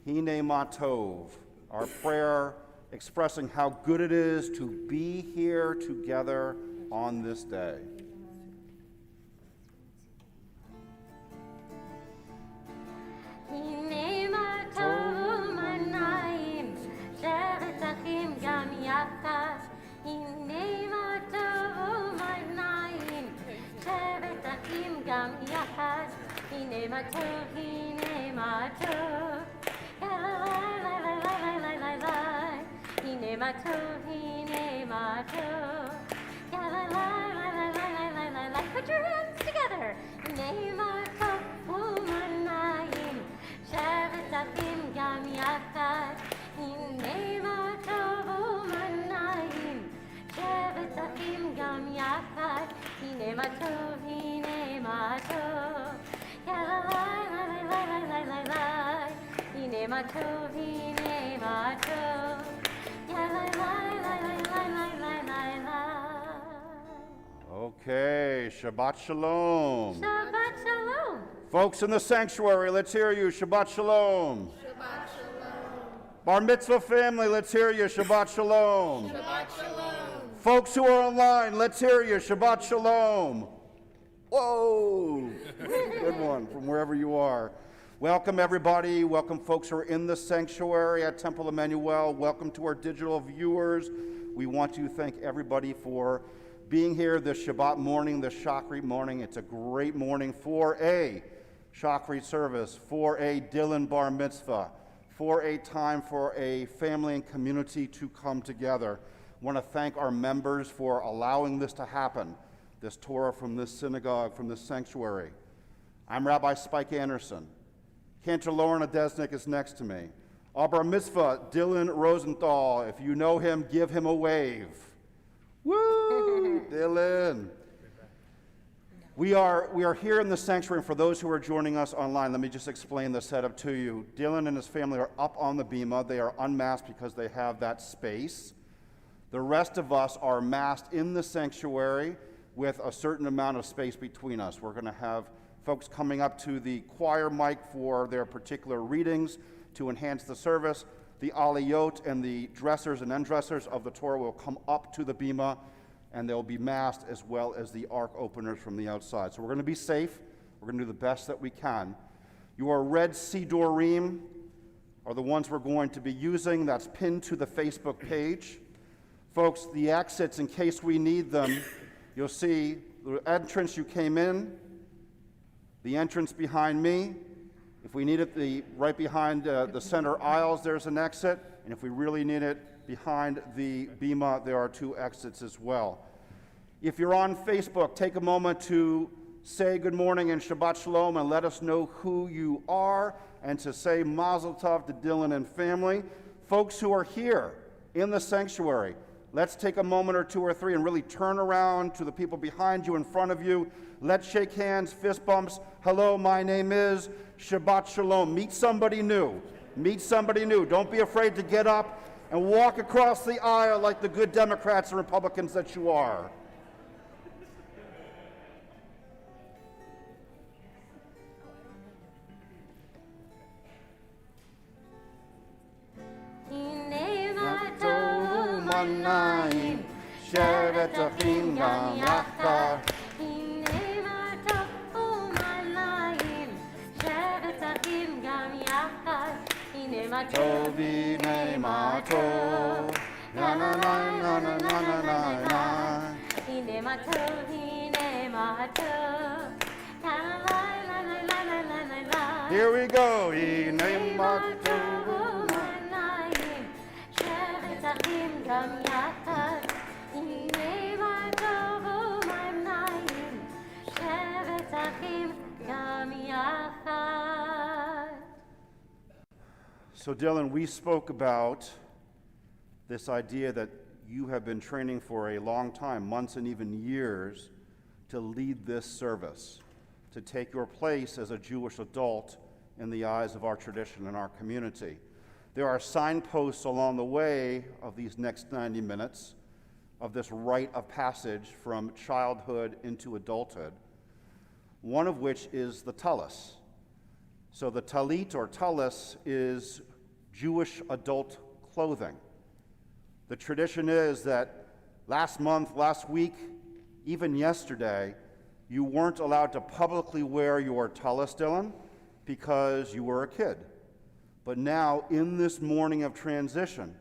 Hine Matov, our prayer expressing how good it is to be here together on this day. Hine Matov Manayim, Shevet Achim Gam Yachad. Hine Matov Manayim, Shevet Achim Gam Yachad. Hine Matov, Hine Matov. Hine Matov, Hine Matov. Put your hands together. Hine Matov Umanayim, Shevet Achim Gam Yachad. Hine Matov Umanayim, Shevet Achim Gam Yachad. Hine Matov, Hine Matov. Hine Matov, Hine Matov. Okay, Shabbat Shalom. Shabbat Shalom. Folks in the sanctuary, let's hear you. Shabbat Shalom. Shabbat Shalom. Bar Mitzvah family, let's hear you. Shabbat Shalom. Shabbat Shalom. Folks who are online, let's hear you. Shabbat Shalom. Whoa! Good one from wherever you are. Welcome, everybody. Welcome, folks who are in the sanctuary at Temple Emanu-El. Welcome to our digital viewers. We want to thank everybody for being here this Shabbat morning, this Shachrit morning. It's a great morning for a Shachrit service, for a Dylan Bar Mitzvah, for a time for a family and community to come together. I want to thank our members for allowing this to happen, this Torah from this synagogue, from this sanctuary. I'm Rabbi Spike Anderson. Cantor Lorna Desnick is next to me. Our Bar Mitzvah, Dylan Rosenthal. If you know him, give him a wave. Woo, Dylan. We are here in the sanctuary, and for those who are joining us online, let me just explain the setup to you. Dylan and his family are up on the bima. They are unmasked because they have that space. The rest of us are masked in the sanctuary with a certain amount of space between us. We're going to have folks coming up to the choir mic for their particular readings to enhance the service. The aliyot and the dressers and undressers of the Torah will come up to the bima, and they'll be masked as well as the ark openers from the outside. So we're going to be safe. We're going to do the best that we can. Your red sidorim are the ones we're going to be using. That's pinned to the Facebook page. Folks, the exits, in case we need them, you'll see the entrance you came in, the entrance behind me. If we need it right behind the center aisles, there's an exit. And if we really need it behind the bima, there are two exits as well. If you're on Facebook, take a moment to say good morning and Shabbat Shalom and let us know who you are, and to say Mazel Tov to Dylan and family. Folks who are here in the sanctuary, let's take a moment or two or three and really turn around to the people behind you, in front of you. Let's shake hands, fist bumps. Hello, my name is Shabbat Shalom. Meet somebody new. Meet somebody new. Don't be afraid to get up and walk across the aisle like the good Democrats and Republicans that you are. Shevet Achim Gam Yachad. Matov, Hine Matov, na na na na na na na na na. Hine Matov, Hine Matov, na na na na na na na na. Here we go. Hine Matov, Manayim, Shevet Achim Gam Yachad. Hine Matov, Manayim, Shevet Achim Gam Yachad. So Dylan, we spoke about this idea that you have been training for a long time, months and even years, to lead this service, to take your place as a Jewish adult in the eyes of our tradition and our community. There are signposts along the way of these next 90 minutes of this rite of passage from childhood into adulthood, one of which is the tallis. So the talit or tallis is Jewish adult clothing. The tradition is that last month, last week, even yesterday, you weren't allowed to publicly wear your tallis, Dylan, because you were a kid. But now, in this morning of transition,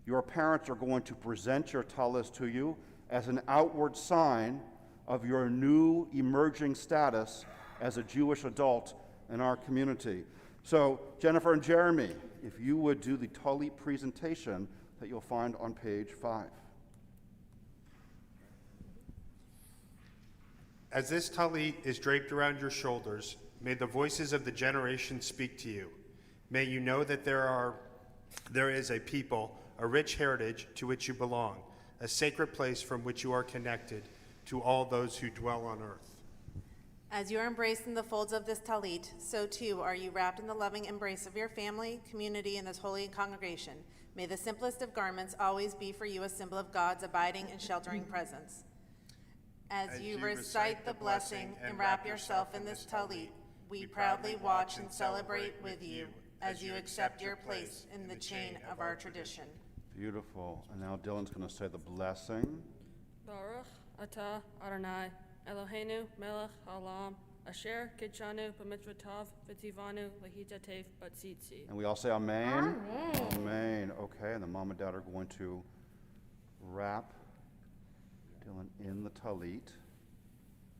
your parents are going to present your tallis to you as an outward sign of your new emerging status as a Jewish adult in our community. So, Jennifer and Jeremy, if you would do the Tully Presentation that you'll find on page 5. As this tallit is draped around your shoulders, may the voices of the generations speak to you. May you know that there is a people, a rich heritage to which you belong, a sacred place from which you are connected to all those who dwell on earth. As you are embraced in the folds of this tallit, so too are you wrapped in the loving embrace of your family, community, and this holy congregation. May the simplest of garments always be for you a symbol of God's abiding and sheltering presence. As you recite the blessing and wrap yourself in this tallit, we proudly watch and celebrate with you as you accept your place in the chain of our tradition. Beautiful. And now Dylan's going to say the blessing. Baruch atah Adonai Eloheinu melech haolam asher kitshanu b'mitzvotav v'tivanu lehitatef b'tzitzi. And we all say amen? Amen. Amen. Okay, and the mom and dad are going to wrap Dylan in the tallit,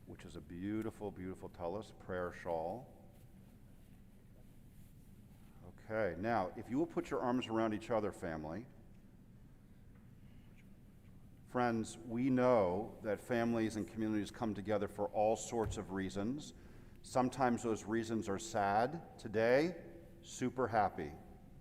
which is a beautiful, beautiful tallis, prayer shawl. Okay, now, if you will put your arms around each other, family. Friends, we know that families and communities come together for all sorts of reasons. Sometimes those reasons are sad. Today, super happy,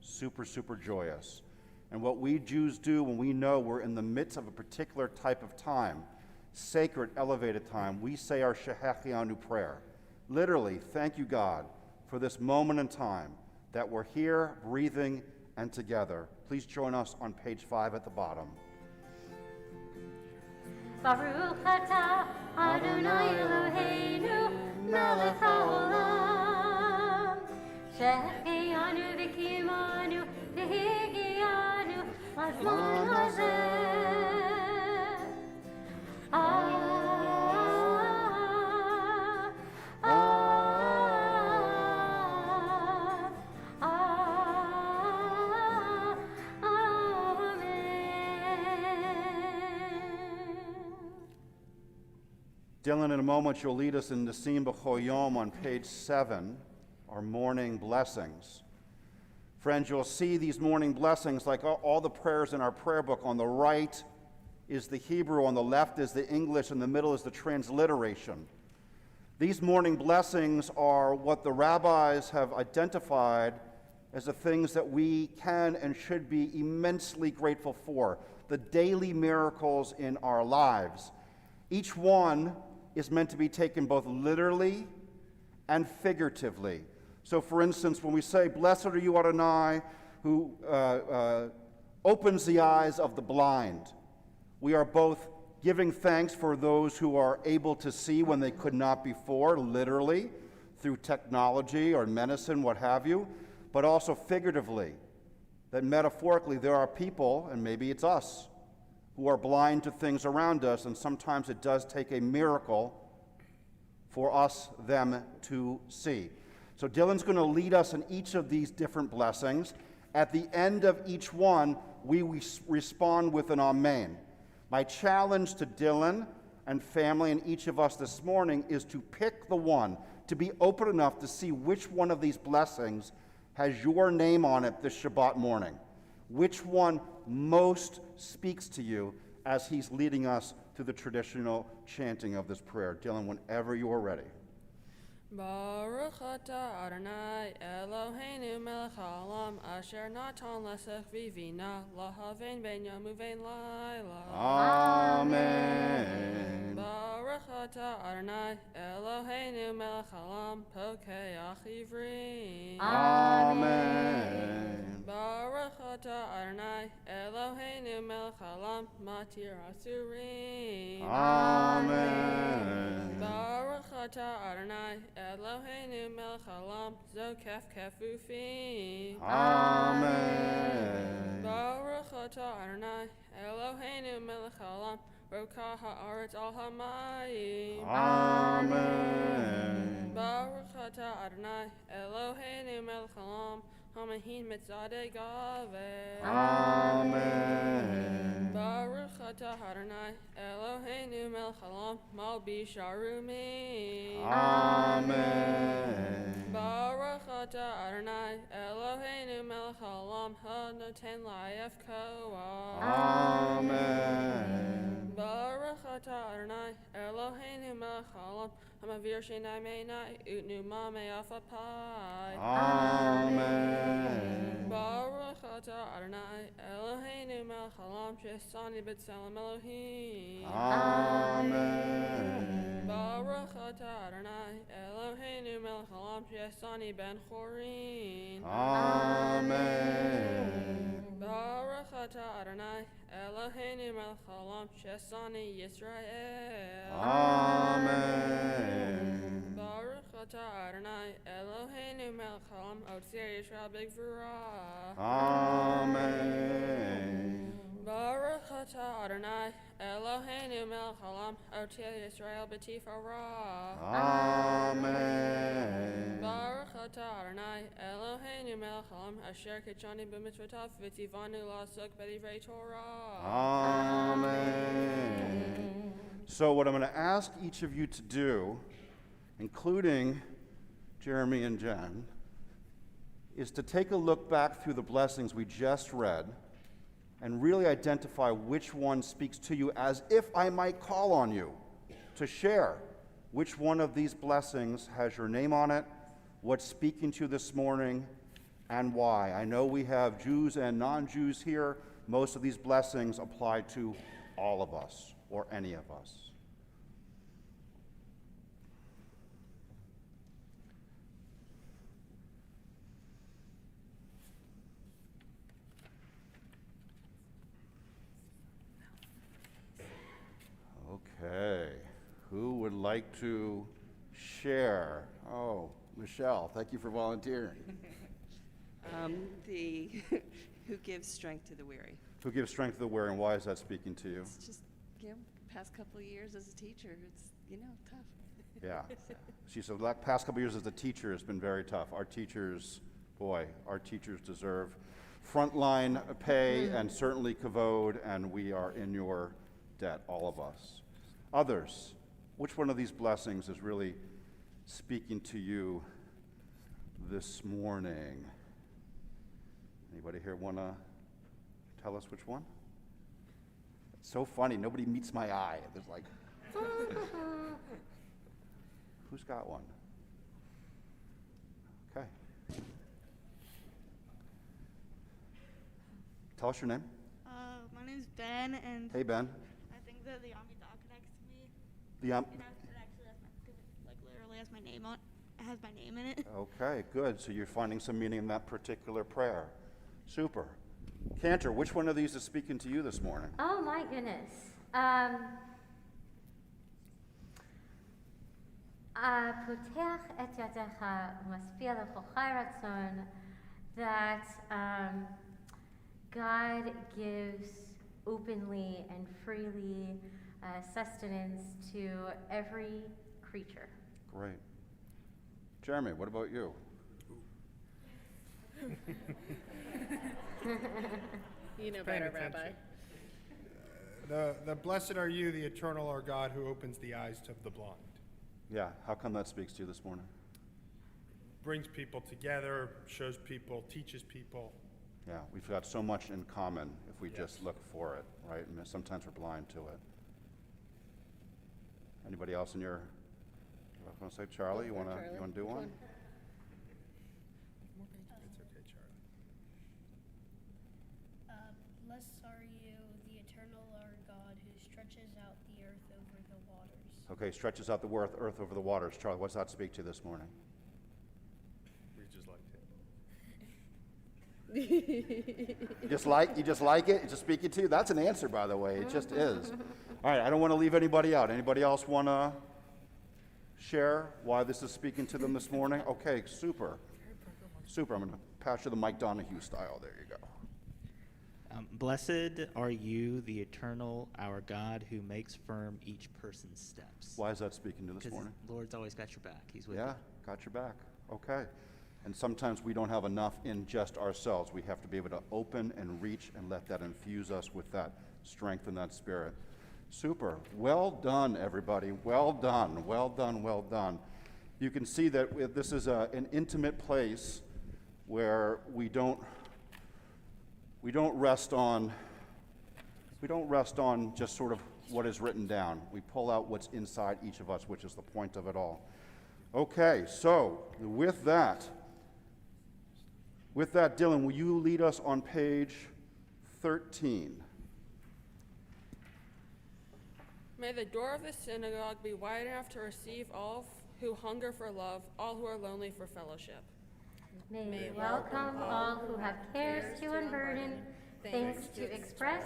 super, super joyous. And what we Jews do when we know we're in the midst of a particular type of time, sacred, elevated time, we say our Shehechianu prayer. Literally, thank you, God, for this moment in time that we're here, breathing, and together. Please join us on page 5 at the bottom. Baruch atah Adonai Eloheinu melech haolam shehechianu v'kimanu v'higianu lazman hazeh. Dylan, in a moment, you'll lead us in Nesim B'Choyom on page 7, our morning blessings. Friends, you'll see these morning blessings like all the prayers in our prayer book. On the right is the Hebrew, on the left is the English, in the middle is the transliteration. These morning blessings are what the rabbis have identified as the things that we can and should be immensely grateful for, the daily miracles in our lives. Each one is meant to be taken both literally and figuratively. So, for instance, when we say, "Blessed are you, Adonai, who opens the eyes of the blind," we are both giving thanks for those who are able to see when they could not before, literally, through technology or medicine, what have you, but also figuratively, that metaphorically there are people, and maybe it's us, who are blind to things around us, and sometimes it does take a miracle for them to see. So Dylan's going to lead us in each of these different blessings. At the end of each one, we respond with an amen. My challenge to Dylan and family and each of us this morning is to pick the one, to be open enough to see which one of these blessings has your name on it this Shabbat morning. Which one most speaks to you as he's leading us through the traditional chanting of this prayer. Dylan, whenever you are ready. Baruch atah Adonai Eloheinu melech haolam asher natan lesech vivina lahavein ben yom uvein laila. Amen. Baruch atah Adonai Eloheinu melech haolam pokeach ivrim. Amen. Baruch atah Adonai Eloheinu melech haolam matir asurim. Amen. Baruch atah Adonai Eloheinu melech haolam zokef kefufim. Amen. Roka ha'aretz al hamayim. Amen. Baruch atah Adonai Eloheinu melech haolam hamahin mitzadei gaveh. Amen. Baruch atah Adonai Eloheinu melech haolam malbi sharumi. Amen. Baruch atah Adonai Eloheinu melech haolam hanoten la'ayef koach. Amen. Baruch atah Adonai Eloheinu melech haolam hamavir shinai meinai utnu ma me'afapai. Amen. Baruch atah Adonai Eloheinu melech haolam shesani b'tselem Elohim. Amen. Baruch atah Adonai Eloheinu melech haolam shesani ben chorin. Amen. Baruch atah Adonai Eloheinu melech haolam shesani Yisrael. Amen. Baruch atah Adonai Eloheinu melech haolam otzir Yisrael b'gvura. Amen. Baruch atah Adonai Eloheinu melech haolam otzir Yisrael b'tifara. Amen. Baruch atah Adonai Eloheinu melech haolam asher kitshani b'mitzvotav v'tzivanu la'asok b'divrei Torah. Amen. So, what I'm going to ask each of you to do, including Jeremy and Jen, is to take a look back through the blessings we just read and really identify which one speaks to you, as if I might call on you to share which one of these blessings has your name on it, what's speaking to you this morning, and why. I know we have Jews and non-Jews here. Most of these blessings apply to all of us, or any of us. Okay, who would like to share? Oh, Michelle, thank you for volunteering. The who gives strength to the weary. Who gives strength to the weary, and why is that speaking to you? It's just, past couple of years as a teacher, it's, tough. Yeah. She said the past couple years as a teacher has been very tough. Our teachers deserve frontline pay and certainly kavod, and we are in your debt, all of us. Others, which one of these blessings is really speaking to you this morning? Anybody here want to tell us which one? It's so funny. Nobody meets my eye. There's like, who's got one? Okay. Tell us your name. My name's Ben, and Hey, Ben. I think that the Amidah connects to me. The It actually literally has my name on. It has my name in it. Okay, good. So you're finding some meaning in that particular prayer. Super. Cantor, which one of these is speaking to you this morning? Oh my goodness. פותח את ידיך ומשפיע לכוחי רצון, that God gives openly and freely sustenance to every creature. Great. Jeremy, what about you? You know Paying better, Rabbi. attention. The blessed are you, the eternal are God, who opens the eyes of the blind. Yeah, how come that speaks to you this morning? Brings people together, shows people, teaches people. Yeah, we've got so much in common if we Yes. just look for it, right? And sometimes we're blind to it. Anybody else in your, I want to say, Charlie, you want to do one? It's okay, Charlie. Blessed are you, the eternal Lord God, who stretches out the earth over the waters. Okay, stretches out the earth over the waters. Charlie, what's that speak to this morning? We just liked it. You just like it? It's just speaking to you? That's an answer, by the way. It just is. All right, I don't want to leave anybody out. Anybody else want to share why this is speaking to them this morning? Okay, super. Super. I'm going to pass you the Mike Donahue style. There you go. Blessed are you, the eternal, our God, who makes firm each person's steps. Why is that speaking to this Because morning? the Lord's always got your back. He's with Yeah, you. got your back. Okay. And sometimes we don't have enough in just ourselves. We have to be able to open and reach and let that infuse us with that strength and that spirit. Super. Well done, everybody. Well done. Well done. Well done. You can see that this is an intimate place where we don't rest on just sort of what is written down. We pull out what's inside each of us, which is the point of it all. Okay, so with that, Dylan, will you lead us on page 13? May the door of the synagogue be wide enough to receive all who hunger for love, all who are lonely for fellowship. May we welcome all who have cares to unburden, things to express,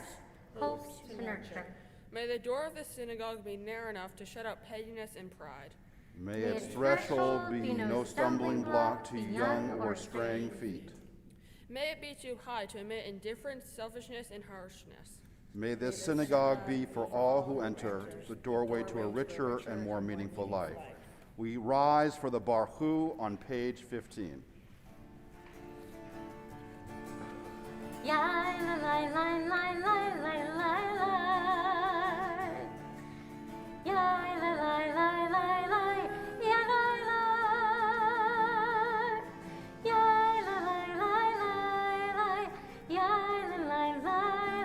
hopes to nurture. May the door of the synagogue be narrow enough to shut out pettiness and pride. May its threshold be no stumbling block to young or straying feet. May it be too high to admit indifference, selfishness, and harshness. May this synagogue be for all who enter the doorway to a richer and more meaningful life. We rise for the Barhu on page 15. Ya la la la la la la la la. Ya la la la la la. Ya la la. Ya la la la la la. Ya la la la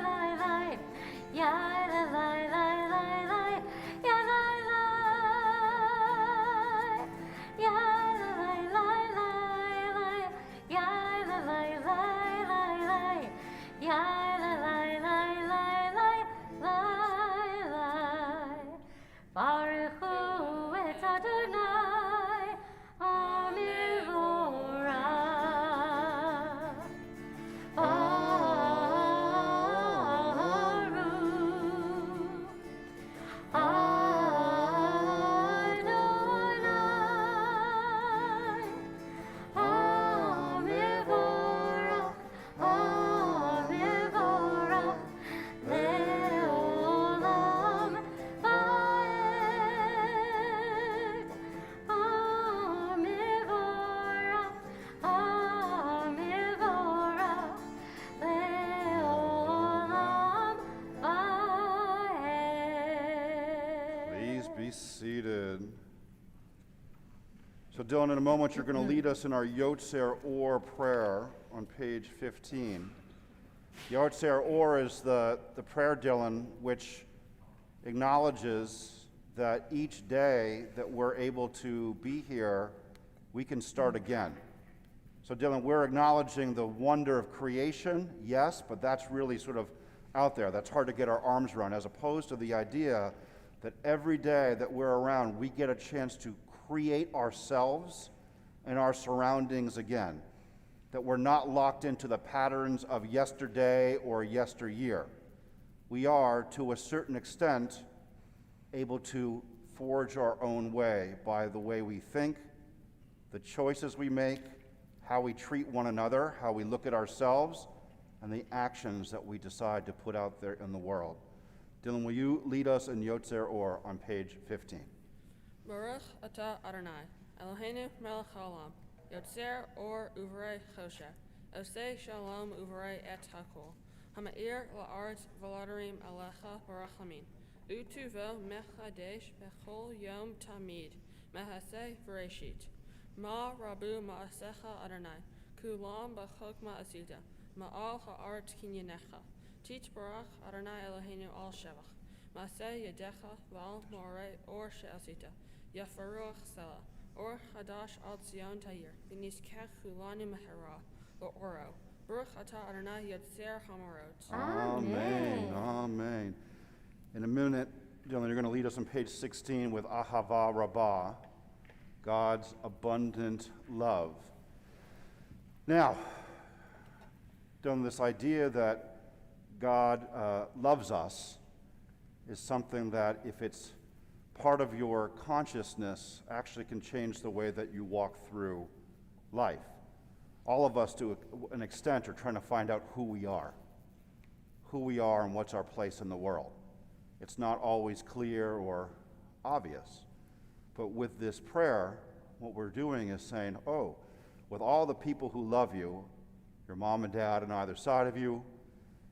la la. Ya la la la la la. Ya la la. Ya la la la la la. Ya la la la la la. Ya la la la la la la. Baruch hu et Adonai, Amivorah. Seated. So Dylan, in a moment you're going to lead us in our Yotzer Or prayer on page 15. Yotzer Or is the prayer, Dylan, which acknowledges that each day that we're able to be here, we can start again. So Dylan, we're acknowledging the wonder of creation, yes, but that's really sort of out there. That's hard to get our arms around, as opposed to the idea that every day that we're around, we get a chance to create ourselves and our surroundings again. That we're not locked into the patterns of yesterday or yesteryear. We are, to a certain extent, able to forge our own way by the way we think, the choices we make, how we treat one another, how we look at ourselves, and the actions that we decide to put out there in the world. Dylan, will you lead us in Yotzer Or on page 15? Baruch atah Adonai, Eloheinu melech haolam, Yotzer Or uvrei choshe, Oseh shalom uvrei et hakol, Hama'ir la'aretz v'ladarim alecha barachlamin, Utuvo mechadesh bechol yom tamid, Mehaseh v'reshit, Ma rabu ma'asecha Adonai, Kulam b'chokma asita, Ma'al ha'aretz kinyanecha, Teach Barach Adonai Eloheinu al Shevach, Maseh Yedecha Val Moreh Or She'asita, Yafaruach Selah, Or Hadash al Zion Tayir, B'nizkech Hulanu Mehera, Oro, Baruch Atah Adonai Yotzer Hamarot. Amen. Amen. In a minute, Dylan, you're going to lead us on page 16 with Ahava Rabbah, God's abundant love. Now, Dylan, this idea that God loves us is something that, if it's part of your consciousness, actually can change the way that you walk through life. All of us, to an extent, are trying to find out who we are. who we are and what's our place in the world. It's not always clear or obvious. But with this prayer, what we're doing is saying, oh, with all the people who love you, your mom and dad on either side of you,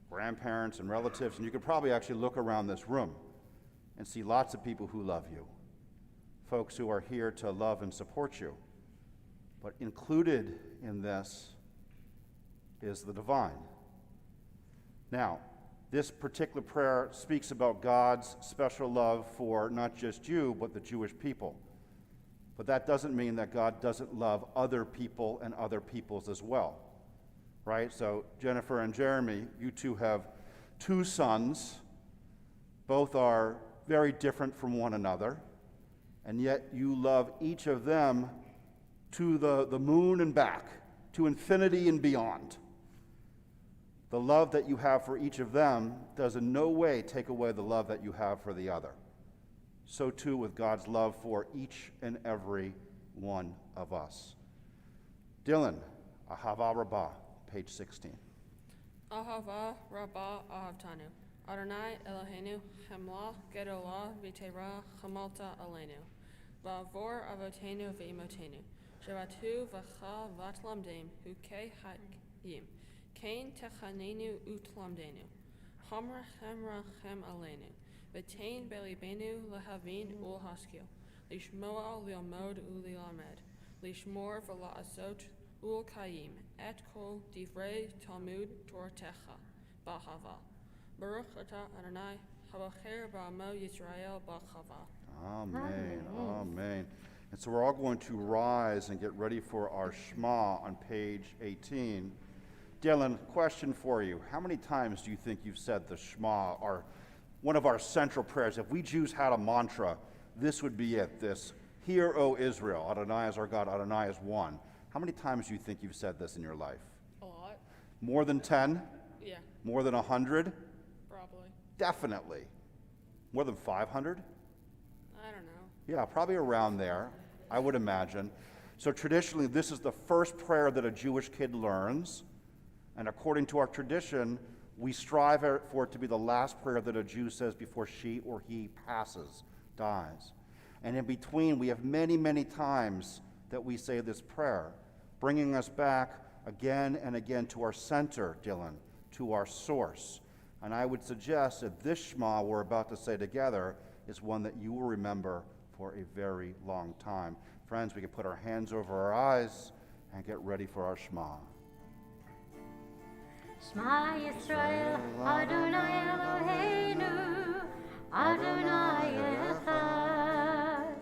grandparents and relatives, and you could probably actually look around this room and see lots of people who love you, folks who are here to love and support you. But included in this is the divine. Now, this particular prayer speaks about God's special love for not just you, but the Jewish people. But that doesn't mean that God doesn't love other people and other peoples as well, right? So Jennifer and Jeremy, you two have two sons. Both are very different from one another, and yet you love each of them to the moon and back, to infinity and beyond. The love that you have for each of them does in no way take away the love that you have for the other. So too with God's love for each and every one of us. Dylan, Ahava Rabbah, page 16. Ahava Rabbah Ahavtanu. Adonai Eloheinu Chemla Gedolah V'Tera Chamalta Aleinu. Va'avor Avotenu V'imotenu. Shavatu V'cha Vatlamdim Hukei Hayim. Kain Techanenu Utlamdenu. Hamra Chemra Chem Aleinu. V'tein Belibenu Lahavin Ul Haskil. Lishmoa Liomod Ulilamed. Lishmor V'la'asot Ul Kayim. Et Kol Divrei Talmud Tortecha. Bahava. Baruch Atah Adonai Habacher Ba'amo Yisrael Ba'chava. Amen, amen. And so we're all going to rise and get ready for our Shema on page 18. Dylan, question for you. How many times do you think you've said the Shema, or one of our central prayers? If we Jews had a mantra, this would be it, this, Hear, O Israel, Adonai is our God, Adonai is one. How many times do you think you've said this in your life? A lot. More than 10? Yeah, More than 100? probably. Definitely. More than 500? I don't know. Yeah, probably around there, I would imagine. So traditionally, this is the first prayer that a Jewish kid learns. And according to our tradition, we strive for it to be the last prayer that a Jew says before she or he passes, dies. And in between, we have many, many times that we say this prayer, bringing us back again and again to our center, Dylan, to our source. And I would suggest that this Shema we're about to say together is one that you will remember for a very long time. Friends, we can put our hands over our eyes and get ready for our Shema. Shema Yisrael, Adonai Eloheinu, Adonai Echad.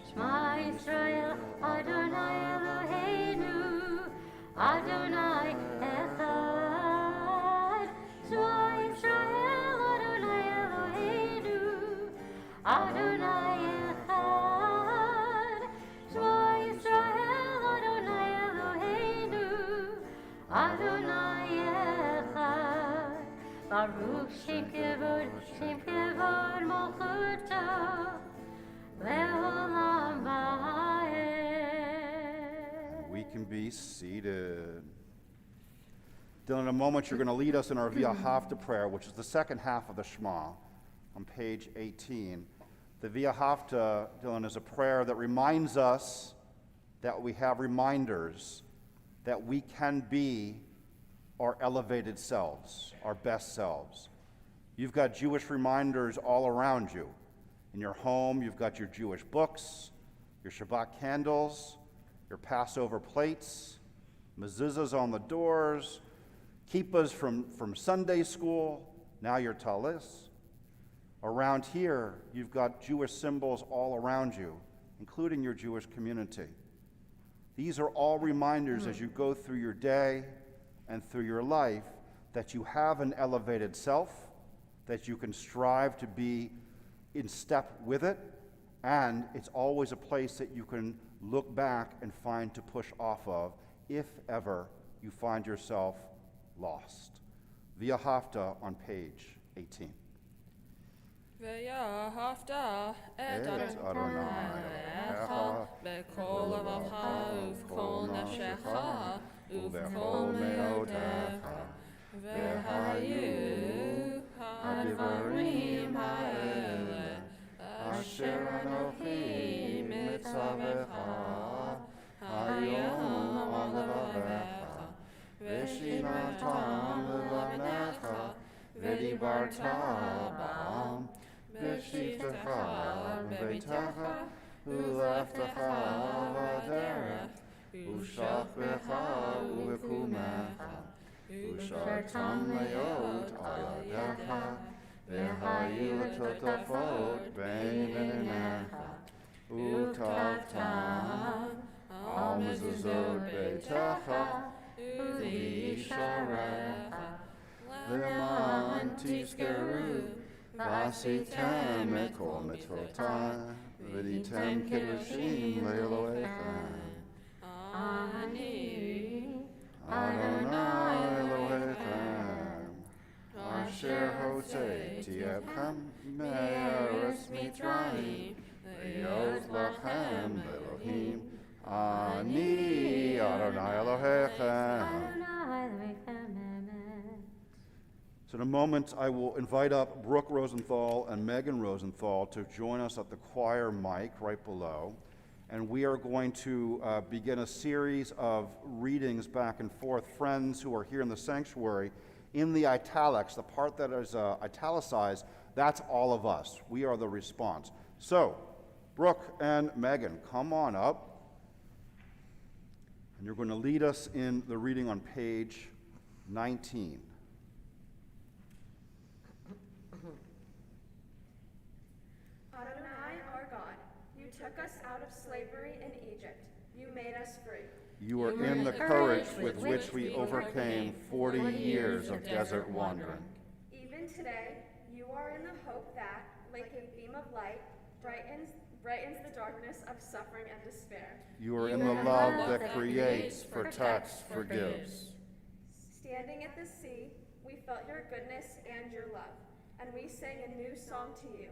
Shema Yisrael, Adonai Eloheinu, Adonai Echad. Shema Yisrael, Adonai Eloheinu, Adonai Echad. Shema Yisrael, Adonai Eloheinu, Adonai Echad. Baruch Shem Kevod Malchuto, Le'olam Va'ed. We can be seated. Dylan, in a moment, you're going to lead us in our Via Hafta prayer, which is the second half of the Shema on page 18. The Via Hafta, Dylan, is a prayer that reminds us that we have reminders that we can be our elevated selves, our best selves. You've got Jewish reminders all around you. In your home, you've got your Jewish books, your Shabbat candles, your Passover plates, mezuzahs on the doors, kippahs from Sunday school, now your talis. Around here, you've got Jewish symbols all around you, including your Jewish community. These are all reminders as you go through your day and through your life that you have an elevated self, that you can strive to be in step with it, and it's always a place that you can look back and find to push off of if ever you find yourself lost. Via Hafta on page 18. ואהבת את את אדוני אדונייך בכל לבבך ובכל נפשך ובכל מאודך והיו הדברים האלה, אשר אנוכי מצווך היום על לבביך, ושיננתם בלבנך, ודיברת בם, בשבתך בביתך, ולכתך בדרך, ושכבך ובקומך, ושרתם להיות על ידך, והיו תותפות בין עיניך, וטבתם על מזוזות ביתך, וישעריך, למען תזכרו, ועשיתם את כל מצוותי, ודיתם קידושים לאלוהיכם. אני אדוני אלוהיכם, אשר הוצאתי אתכם מארץ מצרים, להיות לכם לאלוהים. אני אדוני אלוהיכם. So in a moment, I will invite up Brooke Rosenthal and Megan Rosenthal to join us at the choir mic right below. And we are going to begin a series of readings back and forth. Friends who are here in the sanctuary, in the italics, the part that is italicized, that's all of us. We are the response. So, Brooke and Megan, come on up. And you're going to lead us in the reading on page 19. Adonai, our God, you took us out of slavery in Egypt. You made us free. You are in the courage with which we overcame 40 years of desert wandering. Even today, you are in the hope that, like a beam of light, brightens the darkness of suffering and despair. You are in the love that creates, protects, forgives. Standing at the sea, we felt your goodness and your love, and we sang a new song to you.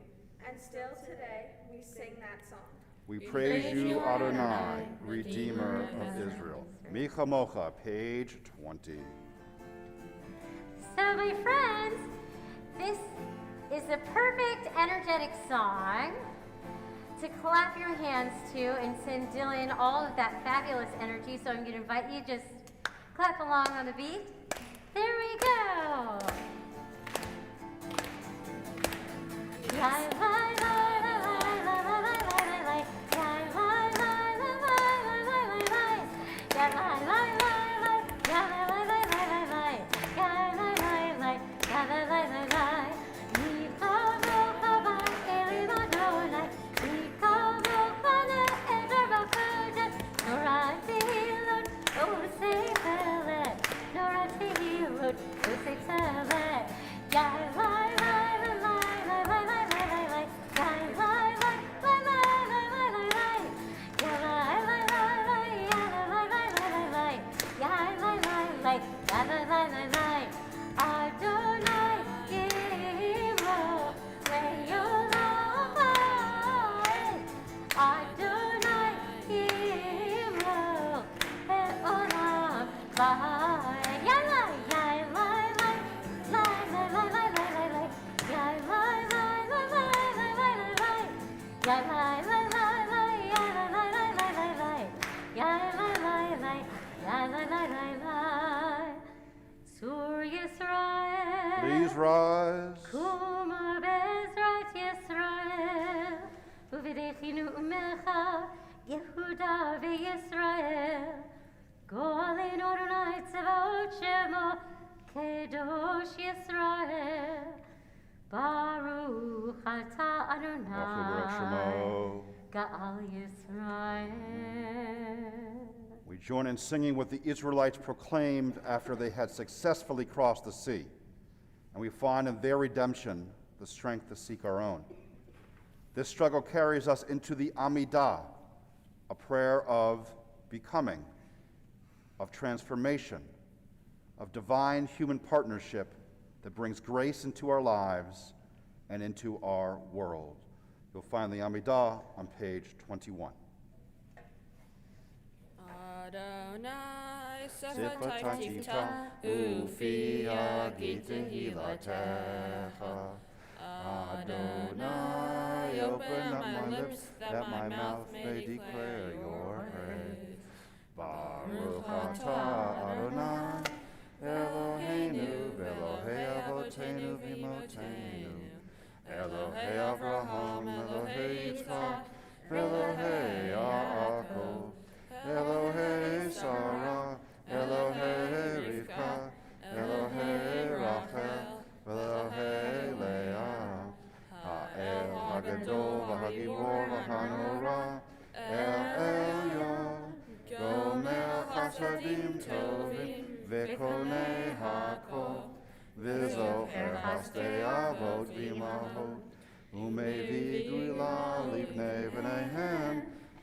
And still today, we sing that song. We praise you, Adonai, Redeemer of Israel. Micha Mocha, page 20. So, my friends, this is a perfect energetic song to clap your hands to and send Dylan all of that fabulous energy. So I'm going to invite you just clap along on the beat. There we go. La, la, la, la, la, la, la, la, la, la. La, la, la, la, la, la, la, la, la. La, la, la, la, la, la, la, la, la, la, la. La, la, la, la, la, la, la, la, la. Mita mocha ba'elim Adonai. Mita mocha ne'ever b'kodesh. Torah tehilot osei pelet. Torah tehilot osei pelet. La, la, la, la, la, la, la, la, la, la, la. La, la, la, la, la, la, la, la, la. La, la, la, la, la, la, la, la, la, la, la. La, la, la, la, la, la, la, la, la. Adonai Gimo, Le'olam. Adonai Gimo, Le'olam. Yalla, yalla, la, la, la, la, la, la, la, la. Yalla, la, la, la, la, la, la, la. Yalla, la, la, la, yalla, la, la, la, la, la. Yalla, la, la, yalla, la, la, la. Sur Yisrael. Please rise. Kuma Bezrat Yisrael. Uvidechinu umecha Yehuda veYisrael. Go'alin Adonai tzavaot shemo Kedosh Yisrael. Baruch ata Adonai Ga'al Yisrael. We join in singing what the Israelites proclaimed after they had successfully crossed the sea. And we find in their redemption the strength to seek our own. This struggle carries us into the Amidah, a prayer of becoming, of transformation, of divine human partnership that brings grace into our lives and into our world. You'll find the Amidah on page 21. Adonai Sifatai Tifta Ufi Agite Hilatecha Adonai, open up my lips, that my mouth may declare your praise. Baruch atah Adonai, Eloheinu, Elohei Avotenu v'Imotenu, Elohei Avraham, Elohei Yitzchak, Elohei Yaakov, Elohei Sarah, Elohei Rivka, Elohei Rachel, Elohei Leah, Ha'el Hagadol v'Hagibor v'Hanora, El Elyon, Gomer Chasadim Tovim, V'Konei Hakol, V'Zocher Hasdei Avot V'Imahot, U'Mevi Gwila Livnei V'neihem,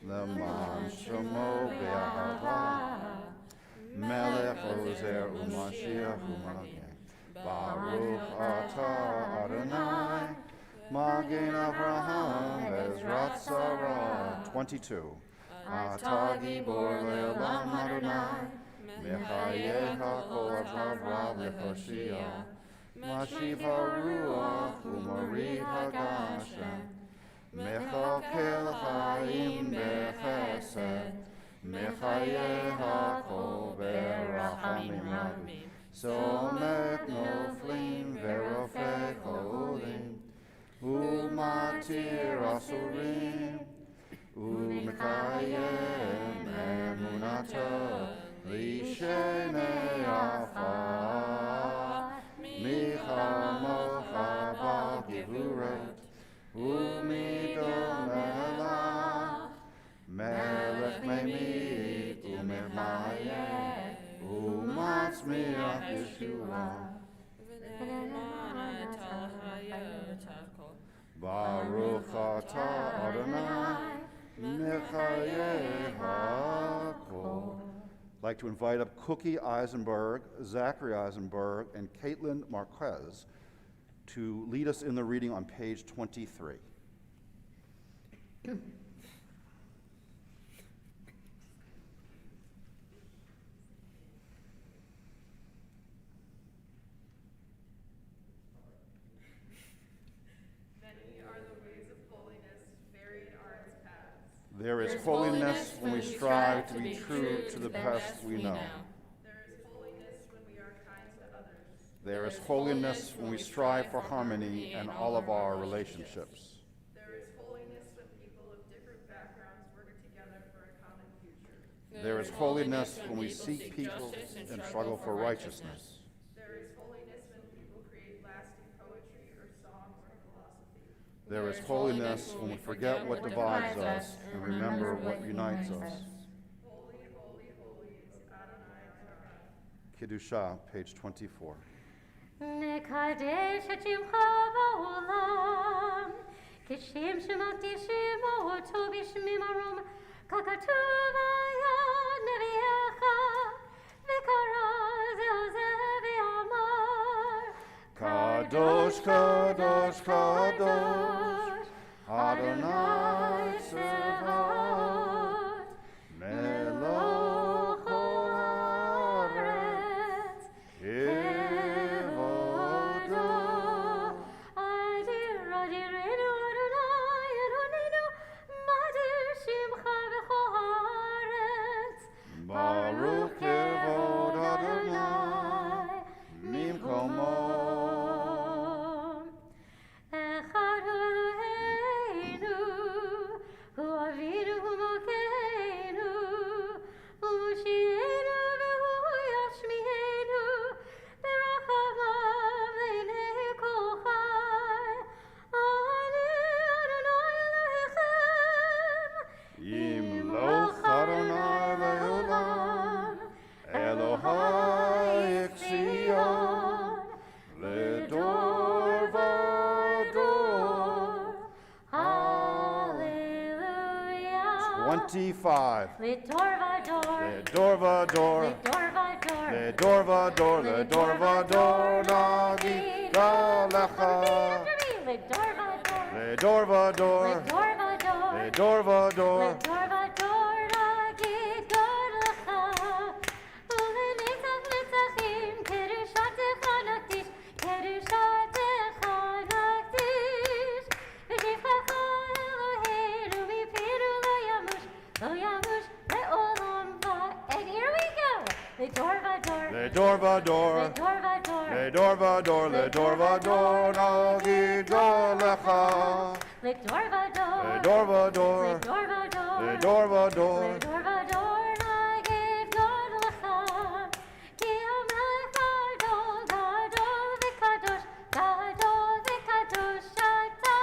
L'man Shemo B'Ahava, Melech Ozer U'Mashiach U'Magen, Baruch Atah Adonai, Magen Avraham, Ezrat Sarah. 22. Atah Gibor Le'olam Adonai, Mechayecha Kol Avra Le'Hoshia, Mashiv HaRuach U'Morid HaGashem, Mechakel Chaim B'Chesed, Mechayecha Kol B'Rachamim Rabim, Somet Noflim V'Rofei Cholim, U'Matir Asurim, U'Mekayem Emunato Lishenei Afar, Michamocha B'Givurot, U'Midol Melech, Melech Meimit U'Memayeh, U'Matzmiach Yeshua. Baruch atah Adonai, Mechayeh HaKol. I'd like to invite up Cookie Eisenberg, Zachary Eisenberg, and Caitlin Marquez to lead us in the reading on page 23. There is holiness when we strive to be true to the best we know. There is holiness when we are kind to others. There is holiness when we strive for harmony in all of our relationships. There is holiness when people of different backgrounds work together for a common future. There is holiness when we seek people and struggle for righteousness. There is holiness when people create lasting poetry or song or philosophy. There is holiness when we forget what divides us and remember what unites us. Holy, holy, holy is Adonai our God. Kiddusha, page 24. נקדש את שמך בעולם, כשם שמקדישים אותו בשמי מרום, ככתוב היה נביאך, וקרא זה ואמר, Kadosh, Kadosh, Kadosh, Adonai Tzevaot, Melech haaretz, Kivodo. אדיר אדירנו אדוני אדוננו, מאדיר שמך בכל הארץ. Baruch Kevod Adonai, Mimkomo. אחד הוא אלוהינו, הוא אבינו ומלכנו, הוא מושיענו והוא ישמיענו, ברחמיו לעיני כל חי. אני אדוני אלוהיכם, Yimloch Adonai le'olam, Elohai Xion, Ledor vador. Hallelujah. 25. Ledor vador. Ledor vador. Ledor vador. Ledor vador. Nagid galecha. Ledor vador. Ledor vador. Ledor vador. Ledor vador. Ledor vador. Nagid galecha. ולנצח נצחים, קדושתך נקדיש, קדושתך נקדיש. dorvador, לדור ודור, לדור ודור, לדור ודור, נגיד לו לך. לדור ודור, לדור ודור, לדור ודור, לדור ודור, לדור ודור נגיד לו לך. כי עמך גדול, גדול וקדוש, גדול וקדוש אתה.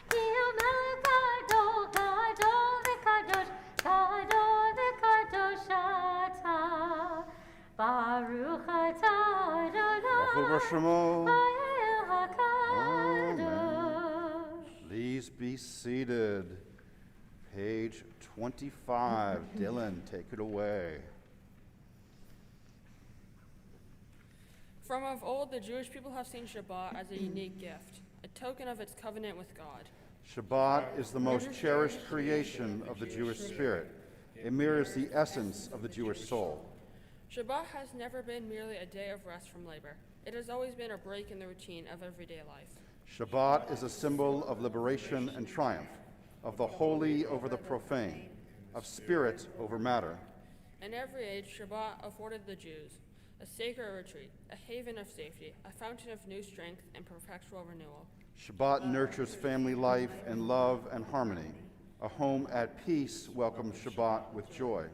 כי עמך גדול, גדול וקדוש, גדול וקדוש אתה. ברוך אתה ברוך אדוני, שמו. האל הקדוש. Please be seated. Page 25. Dylan, take it away. From of old, the Jewish people have seen Shabbat as a unique gift, a token of its covenant with God. Shabbat is the most cherished creation of the Jewish spirit. It mirrors the essence of the Jewish soul. Shabbat has never been merely a day of rest from labor. It has always been a break in the routine of everyday life. Shabbat is a symbol of liberation and triumph, of the holy over the profane, of spirit over matter. In every age, Shabbat afforded the Jews a sacred retreat, a haven of safety, a fountain of new strength and perpetual renewal. Shabbat nurtures family life and love and harmony. A home at peace welcomes Shabbat with joy.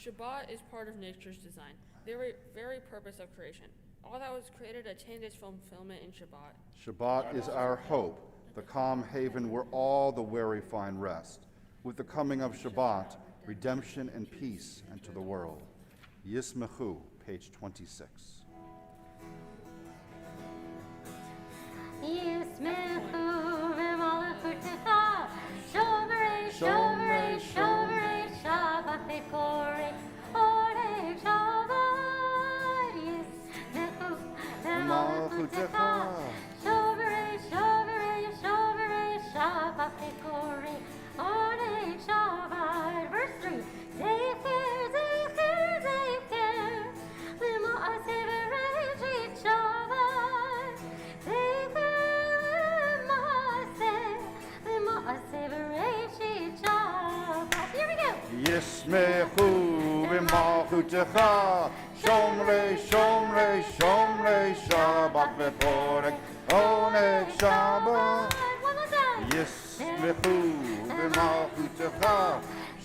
Shabbat is part of nature's design, the very purpose of creation. All that was created attained its fulfillment in Shabbat. Shabbat is our hope, the calm haven where all the weary find rest. With the coming of Shabbat, redemption and peace enter the world. Yismechu, page 26. ישמחו במלכותך, שומרי, שומרי, שומרי, שבת וקורא, עורק שבת. ישמחו במלכותך, שומרי, שומרי, שומרי, שבת וקורא, עורק שבת. Verse 3. זכר, זכר, זכר, למעשה בראשית שבת. Here we go. Yismechu b'malchutecha, shomrei, shomrei, shomrei, Shabbat v'porek, oneg Shabbat. One more time. Yismechu b'malchutecha,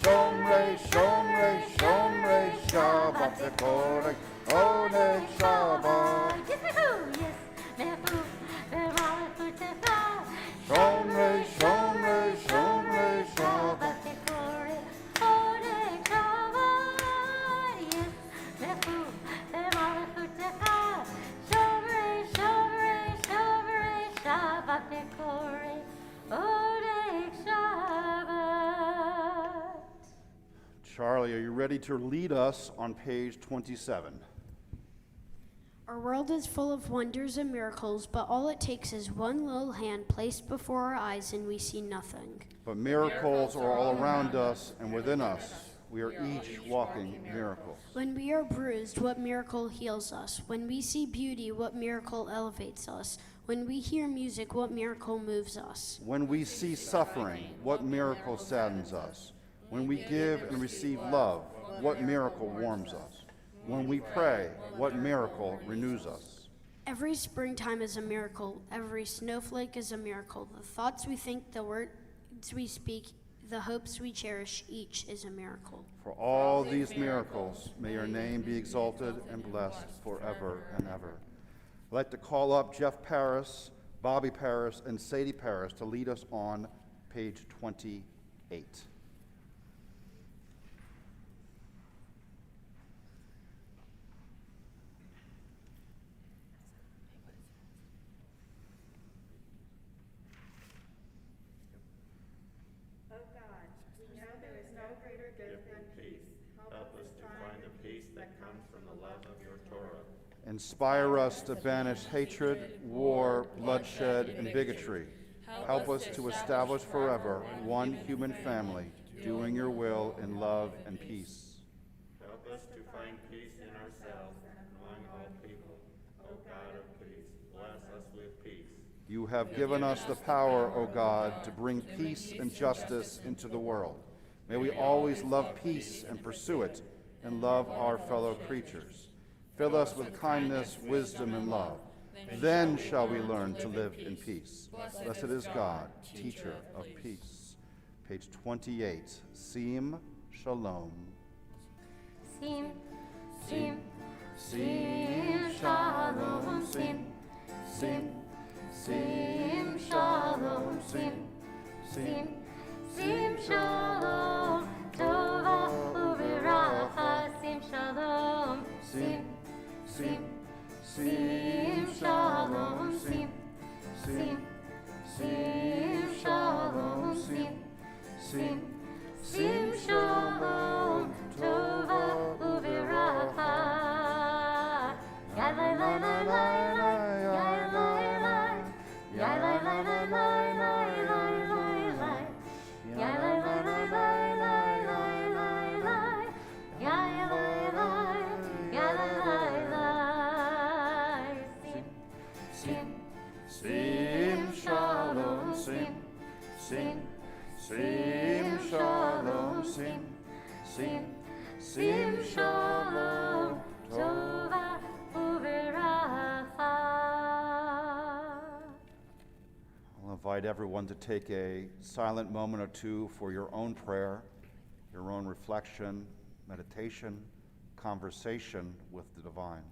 shomrei, shomrei, shomrei, Shabbat v'porek, oneg Shabbat. ישמחו במלכותך, Shomrei, shomrei, shomrei, Shabbat. שבת וקורא, עונג שבת. ישמחו במלכותך, שומרי, שומרי, שומרי, שבת וקורא, עונג שבת. Charlie, are you ready to lead us on page 27? Our world is full of wonders and miracles, but all it takes is one little hand placed before our eyes and we see nothing. But miracles are all around us and within us. We are each walking miracles. When we are bruised, what miracle heals us? When we see beauty, what miracle elevates us? When we hear music, what miracle moves us? When we see suffering, what miracle saddens us? When we give and receive love, what miracle warms us? When we pray, what miracle renews us? Every springtime is a miracle. Every snowflake is a miracle. The thoughts we think, the words we speak, the hopes we cherish, each is a miracle. For all these miracles, may your name be exalted and blessed forever and ever. I'd like to call up Jeff Paris, Bobby Paris, and Sadie Paris to lead us on page 28. Oh God, we know there is no greater gift than peace. Help us to find the peace that comes from the love of your Torah. Inspire us to banish hatred, war, bloodshed, and bigotry. Help us to establish forever one human family, doing your will in love and peace. Help us to find peace in ourselves and among all people. O God of peace, bless us with peace. You have given us the power, O God, to bring peace and justice into the world. May we always love peace and pursue it, and love our fellow creatures. Fill us with kindness, wisdom, and love. Then shall we learn to live in peace. Blessed is God, teacher of peace. Page 28, Sim Shalom. Sim, sim, sim, shalom, sim, sim, sim, shalom, sim, sim, sim, shalom, tova uveracha, sim, shalom, sim, sim, sim, shalom, sim, sim, sim, shalom, sim, sim, sim, shalom, tova uveracha. Yai lai lai lai lai lai, yai lai lai, yai lai lai lai lai lai lai lai lai, yai lai lai lai lai lai lai lai lai, yai lai lai, yai lai lai lai. Sim, sim, shalom, sim, sim, sim, shalom, sim, sim, shalom, tova uveracha. I'll invite everyone to take a silent moment or two for your own prayer, your own reflection, meditation, conversation with the divine.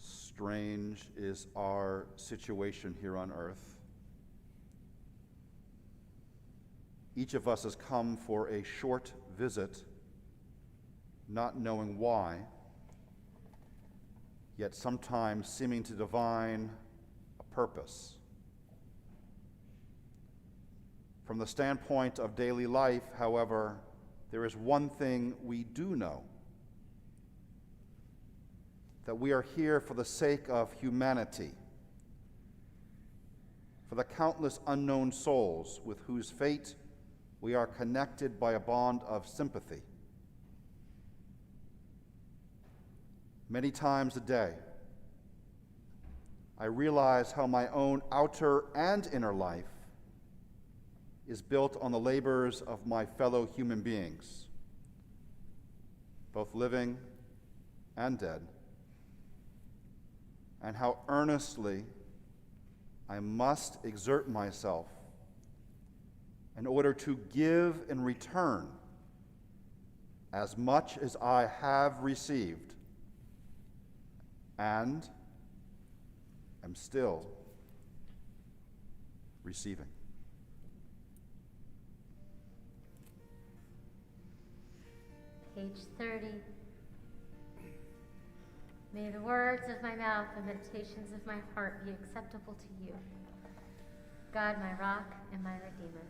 Strange is our situation here on earth. Each of us has come for a short visit, not knowing why, yet sometimes seeming to divine a purpose. From the standpoint of daily life, however, there is one thing we do know: that we are here for the sake of humanity, for the countless unknown souls with whose fate we are connected by a bond of sympathy. Many times a day, I realize how my own outer and inner life is built on the labors of my fellow human beings, both living and dead, and how earnestly I must exert myself in order to give in return as much as I have received and am still receiving. Page 30. May the words of my mouth and meditations of my heart be acceptable to you, God, my rock and my redeemer.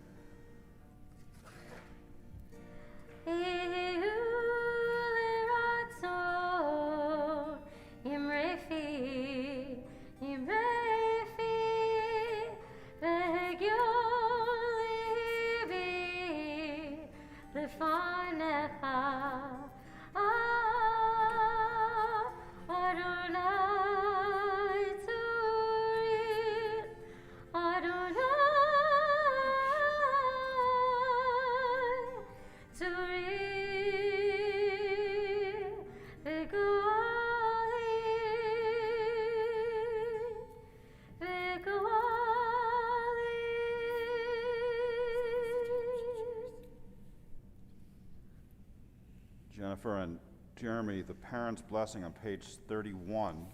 Jennifer and Jeremy, the parents' blessing on page 31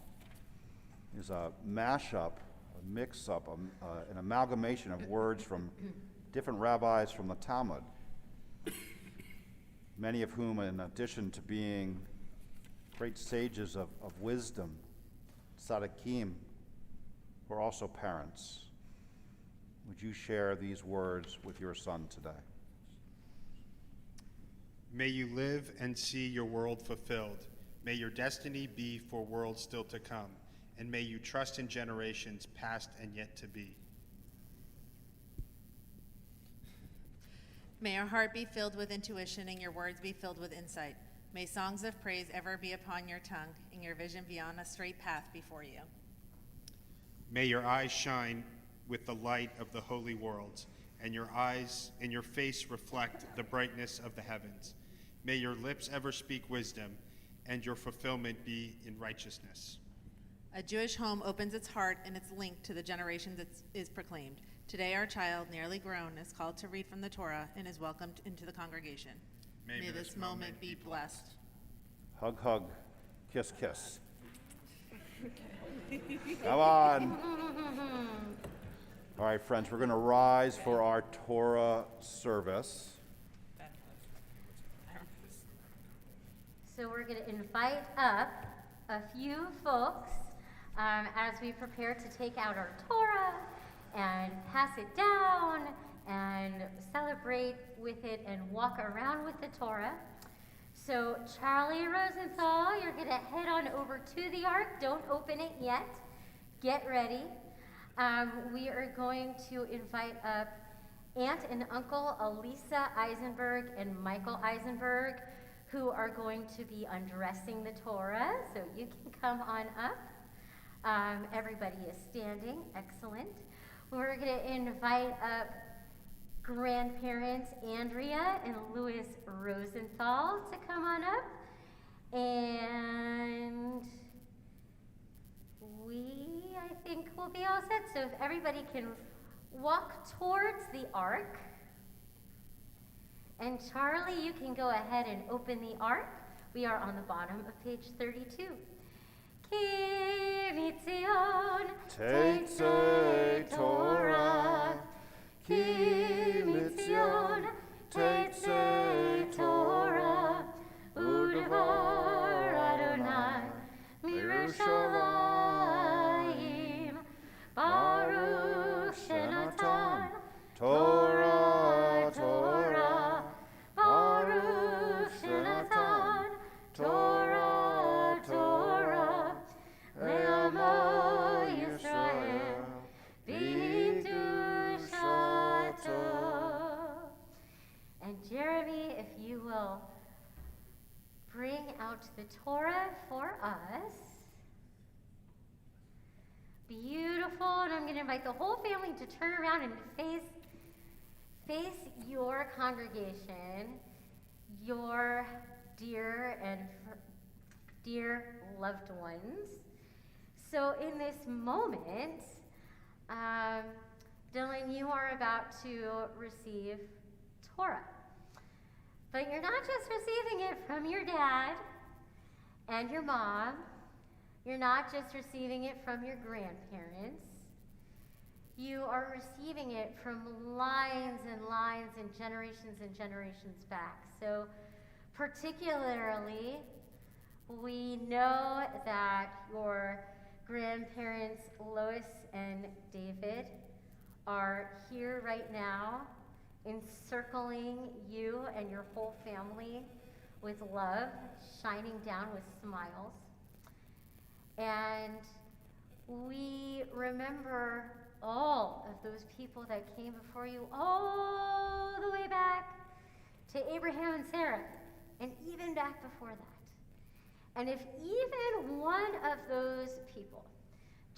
is a mashup, a mix-up, an amalgamation of words from different rabbis from the Talmud, many of whom, in addition to being great sages of wisdom, tzaddikim, were also parents. Would you share these words with your son today? May you live and see your world fulfilled. May your destiny be for worlds still to come, and may you trust in generations past and yet to be. May our heart be filled with intuition and your words be filled with insight. May songs of praise ever be upon your tongue, and your vision be on a straight path before you. May your eyes shine with the light of the holy worlds, and your face reflect the brightness of the heavens. May your lips ever speak wisdom, and your fulfillment be in righteousness. A Jewish home opens its heart and its link to the generations it is proclaimed. Today our child, nearly grown, is called to read from the Torah and is welcomed into the congregation. May this moment be blessed. Hug, hug, kiss, kiss. Come on. All right, friends, we're going to rise for our Torah service. So we're going to invite up a few folks as we prepare to take out our Torah and pass it down and celebrate with it and walk around with the Torah. So Charlie Rosenthal, you're going to head on over to the Ark. Don't open it yet. Get ready. We are going to invite up Aunt and Uncle Elisa Eisenberg and Michael Eisenberg, who are going to be undressing the Torah. So you can come on up. Everybody is standing. Excellent. We're going to invite up grandparents Andrea and Louis Rosenthal to come on up. And I think we'll be all set. So if everybody can walk towards the Ark. And Charlie, you can go ahead and open the Ark. We are on the bottom of page 32. Ki mitzion Tetzei Torah, Ki mitzion tetzei Torah, U'devar Adonai miRushalayim, Baruch Shenatan Torah, Torah, Baruch Shenatan Torah, Torah, Le'amo Yisrael B'kedushato. And Jeremy, if you will bring out the Torah for us. Beautiful. And I'm going to invite the whole family to turn around and face your congregation, your dear loved ones. So in this moment, Dylan, you are about to receive Torah. But you're not just receiving it from your dad and your mom. You're not just receiving it from your grandparents. You are receiving it from lines and lines and generations back. So particularly, we know that your grandparents, Lois and David, are here right now, encircling you and your whole family with love, shining down with smiles. And we remember all of those people that came before you, all the way back to Abraham and Sarah, and even back before that. And if even one of those people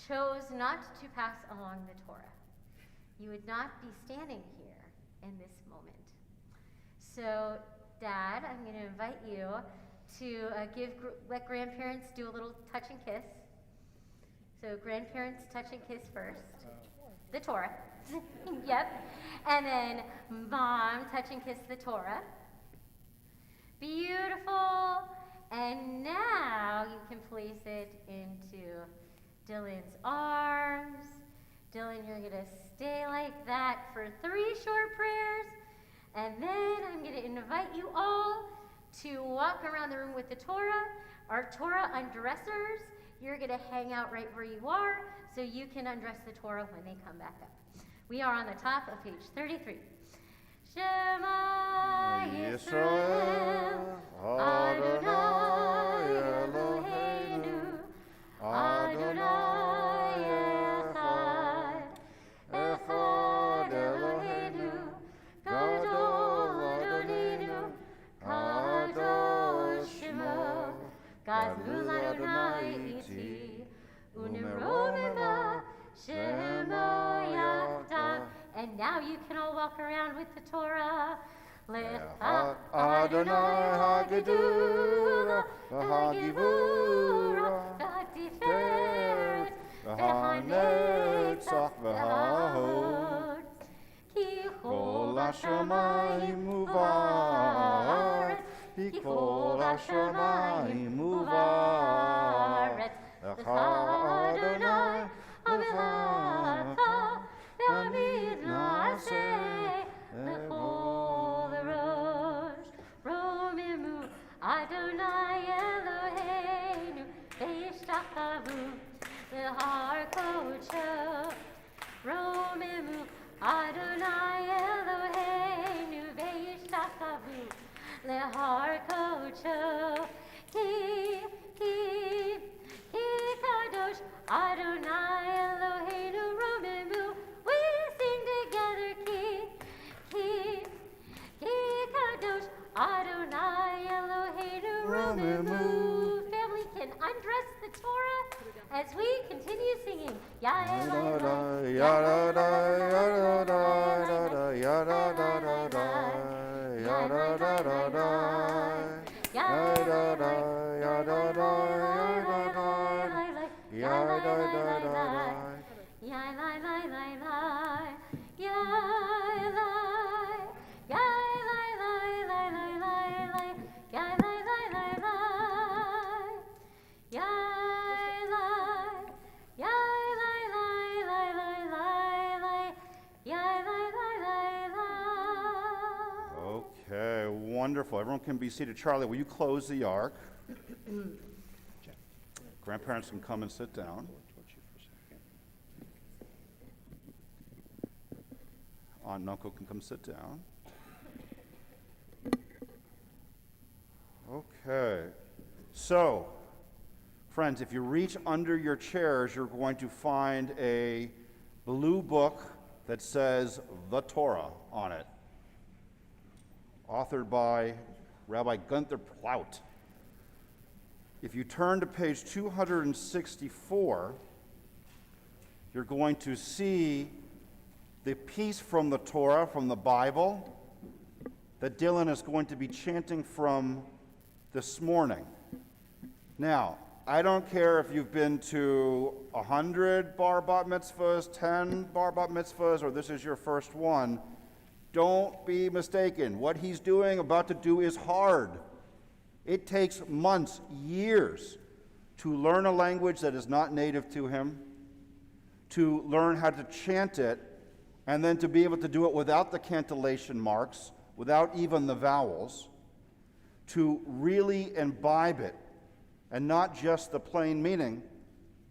chose not to pass along the Torah, you would not be standing here in this moment. So, Dad, I'm going to invite you to let grandparents do a little touch and kiss. So grandparents touch and kiss first. The Torah. Yep. And then Mom touch and kiss the Torah. Beautiful. And now you can place it into Dylan's arms. Dylan, you're going to stay like that for 3 short prayers. And then I'm going to invite you all to walk around the room with the Torah. Our Torah undressers, you're going to hang out right where you are so you can undress the Torah when they come back up. We are on the top of page 33. Shema Yisrael, Adonai Eloheinu, Adonai Echad, Echad Eloheinu, Gadol Adonenu, Kadosh now you can all walk around with the Torah. Adonai Hagidura, V'Hagivura, V'Tiferet, V'Hanetzach, V'Hahod. Ki Kol HaShamayim Uvaretz, Ki Kol HaShamayim Uvaretz, L'cha Adonai, Avlecha, V'amid Na'aseh, L'chol Rosh, Romemu, Adonai Eloheinu, Ve'yishtachavu, L'har Kodesh, Romemu, Adonai Eloheinu, Ve'yishtachavu, L'har Kodesh, Ki Kadosh, Adonai Eloheinu, Romemu, we sing together, Ki Kadosh, Adonai Eloheinu, Romemu. Family can undress the Torah as we continue singing. Okay, wonderful. Everyone can be seated. Charlie, will you close the ark? Grandparents can come and sit down. Aunt and uncle can come sit down. Okay. So, friends, if you reach under your chairs, you're going to find a blue book that says The Torah on it, authored by Rabbi Gunther Plaut. If you turn to page 264, you're going to see the piece from the Torah, from the Bible, that Dylan is going to be chanting from this morning. Now, I don't care if you've been to 100 bar bat mitzvahs, 10 bar bat mitzvahs, or this is your first one. Don't be mistaken. What he's about to do is hard. It takes months, years, to learn a language that is not native to him, to learn how to chant it, and then to be able to do it without the cantillation marks, without even the vowels, to really imbibe it, and not just the plain meaning,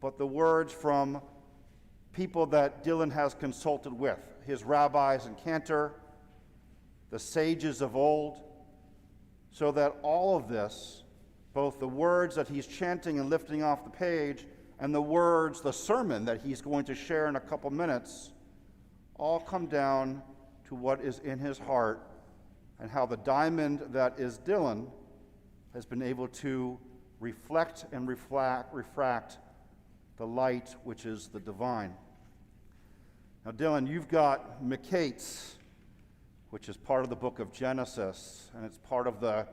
but the words from people that Dylan has consulted with, his rabbis and cantor, the sages of old, so that all of this, both the words that he's chanting and lifting off the page, and the words, the sermon that he's going to share in a couple minutes, all come down to what is in his heart and how the diamond that is Dylan has been able to reflect and refract the light which is the divine. Now, Dylan, you've got Miketz, which is part of the book of Genesis, and it's part of the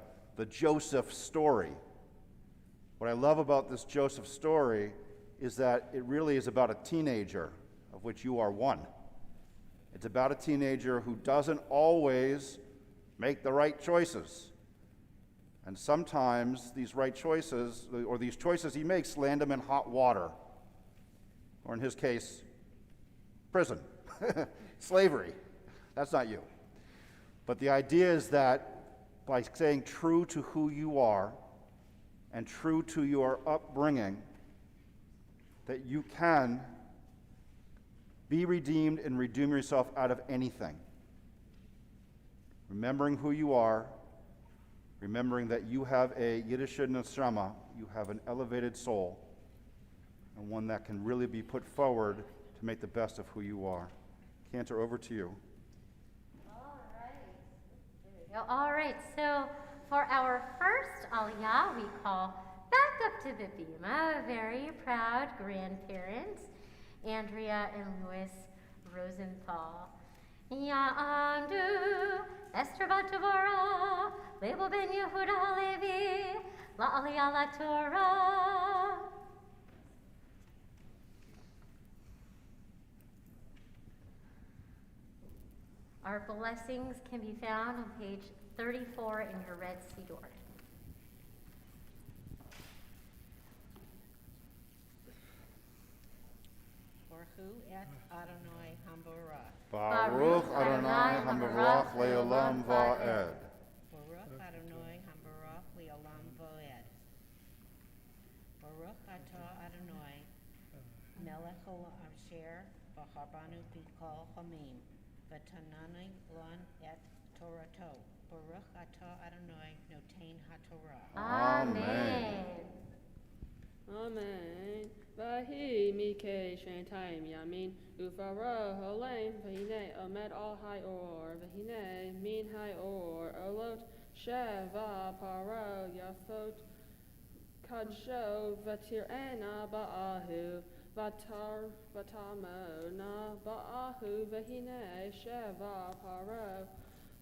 Joseph story. What I love about this Joseph story is that it really is about a teenager, of which you are one. It's about a teenager who doesn't always make the right choices. And sometimes these right choices, or these choices he makes, land him in hot water. Or in his case, prison, slavery. That's not you. But the idea is that by staying true to who you are and true to your upbringing, that you can be redeemed and redeem yourself out of anything. Remembering who you are, remembering that you have a Yiddish neshama, you have an elevated soul, and one that can really be put forward to make the best of who you are. Cantor, over to you. All right, so for our first Aliyah, we call back up to the bima, very proud grandparents, Andrea and Louis Rosenthal. Ya'amdu, Esther bat Devorah, Label ben Yehuda Halevi, La'aliyah la Torah. Our blessings can be found on page 34 in your red Siddur. Baruch et Adonai Hambarach. Baruch Adonai Hamarach Le'olam Va'ed. Baruch Adonai Hambarach Le'olam Va'ed. Baruch atah Adonai Melech Asher B'charbanu B'kol Hamim V'tanani Lon et Torato. Baruch atah Adonai Notain HaTorah. Amen. Amen. Vahi Mikei Shantayim Yamin Ufaro Holaim Vahine Omed Al Hai Or Vahine Min Hai Or Olot Sheva Paro Yafot Kadsho Vatir Ena Ba'ahu Vatar Vatamo Na Ba'ahu Vahine Sheva Paro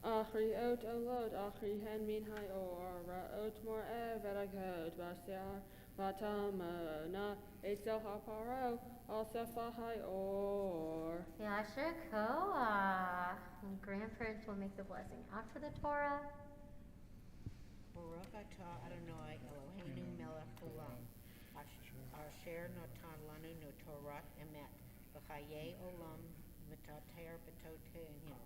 Achri Ot Olot Achri Hen Min Hai Or Ra'ot Mor'ev Verakot Vasyar Vatamo Na Eitzel HaParo Alsefa Hai Or. Yasher Koach. Grandparents will make the blessing after the Torah. Baruch atah Adonai Eloheinu melech olam, asher natan lanu no Torah emet, v'chayei olam v'tater b'toteinu.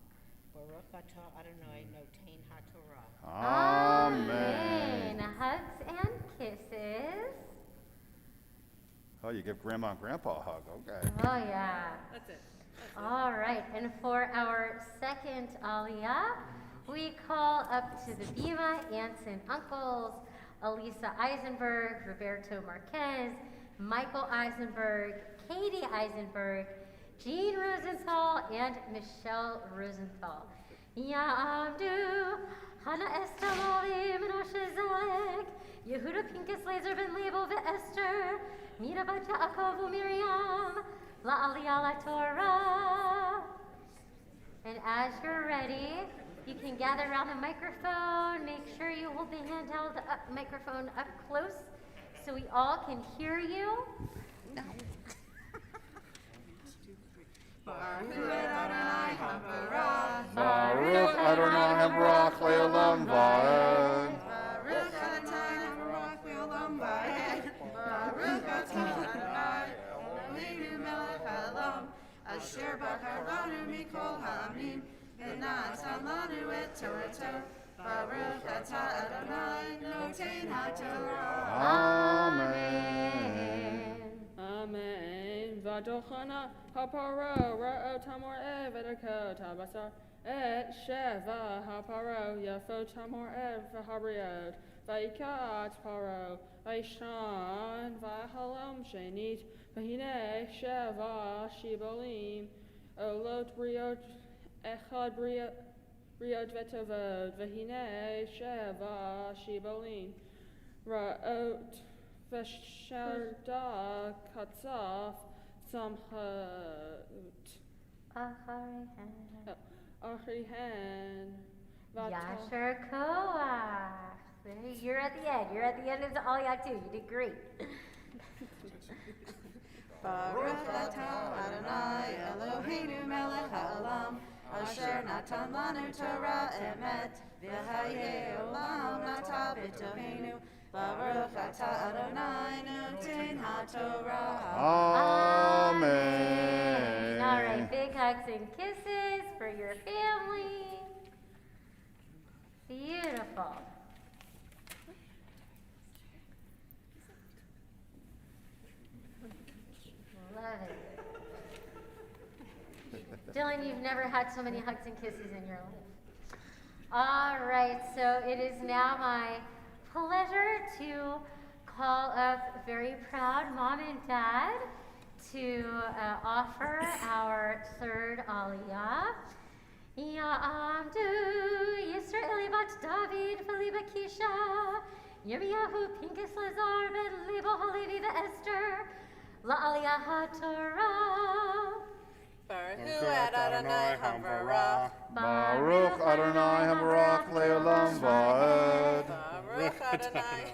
Baruch atah Adonai notain HaTorah. Amen. Hugs and kisses. Oh, you give Grandma and Grandpa a hug. Okay. Oh, yeah. That's it. All right. And for our second Aliyah, we call up to the Bima aunts and uncles, Elisa Eisenberg, Roberto Marquez, Michael Eisenberg, Katie Eisenberg, Jean Rosenthal, and Michelle Rosenthal. Ya'amdu, Hana Estelali, Menashe Zelek, Yehuda Pinkas Laser Ben Label Esther, Mita Bat Yaakov Miriam, La'aliyah la Torah. And as you're ready, you can gather around the microphone. Make sure you hold the handheld microphone up close so we all can hear you. Baruch Adonai HaBarach. Baruch Adonai Hamarach Le'olam Va'ed. Baruch Adonai HaBarach Le'olam Va'ed. Baruch atah Adonai Eloheinu melech haolam, asher b'charbanu mikol ha'amim, v'natan lanu et Torato. Baruch atah Adonai notain HaTorah. Amen. Amen. Vadochana haparo ra'ot hamor'ev edakot habasar et sheva haparo yafot hamor'ev v'habriot v'yikat paro v'yishan v'halom shenit v'hine sheva shibolim olot briot echad briot vetovod v'hine sheva shibolim ra'ot Vesharda Katzaf Samchot Achrihan Yasher Koach. You're at the end. You're at the end of the Aliyah too. You did great. Baruch atah Adonai Eloheinu melech haolam, asher natan lanu Torah emet, v'hayei olam nata b'toheinu. Baruch atah Adonai notain HaTorah. Amen. All right, big hugs and kisses for your family. Beautiful. Love it. Dylan, you've never had so many hugs and kisses in your life. All right, so it is now my pleasure to call up very proud mom and dad to offer our third Aliyah. Ya'amdu Yisraeli bat David Philiba Kisha Yirmiyahu Pinkas Lazar ben Lebo Halevi Esther La'aliyah HaTorah. Baruch et Adonai hamvarach. Baruch Adonai Habarach Le'olam Va'ed. Baruch Adonai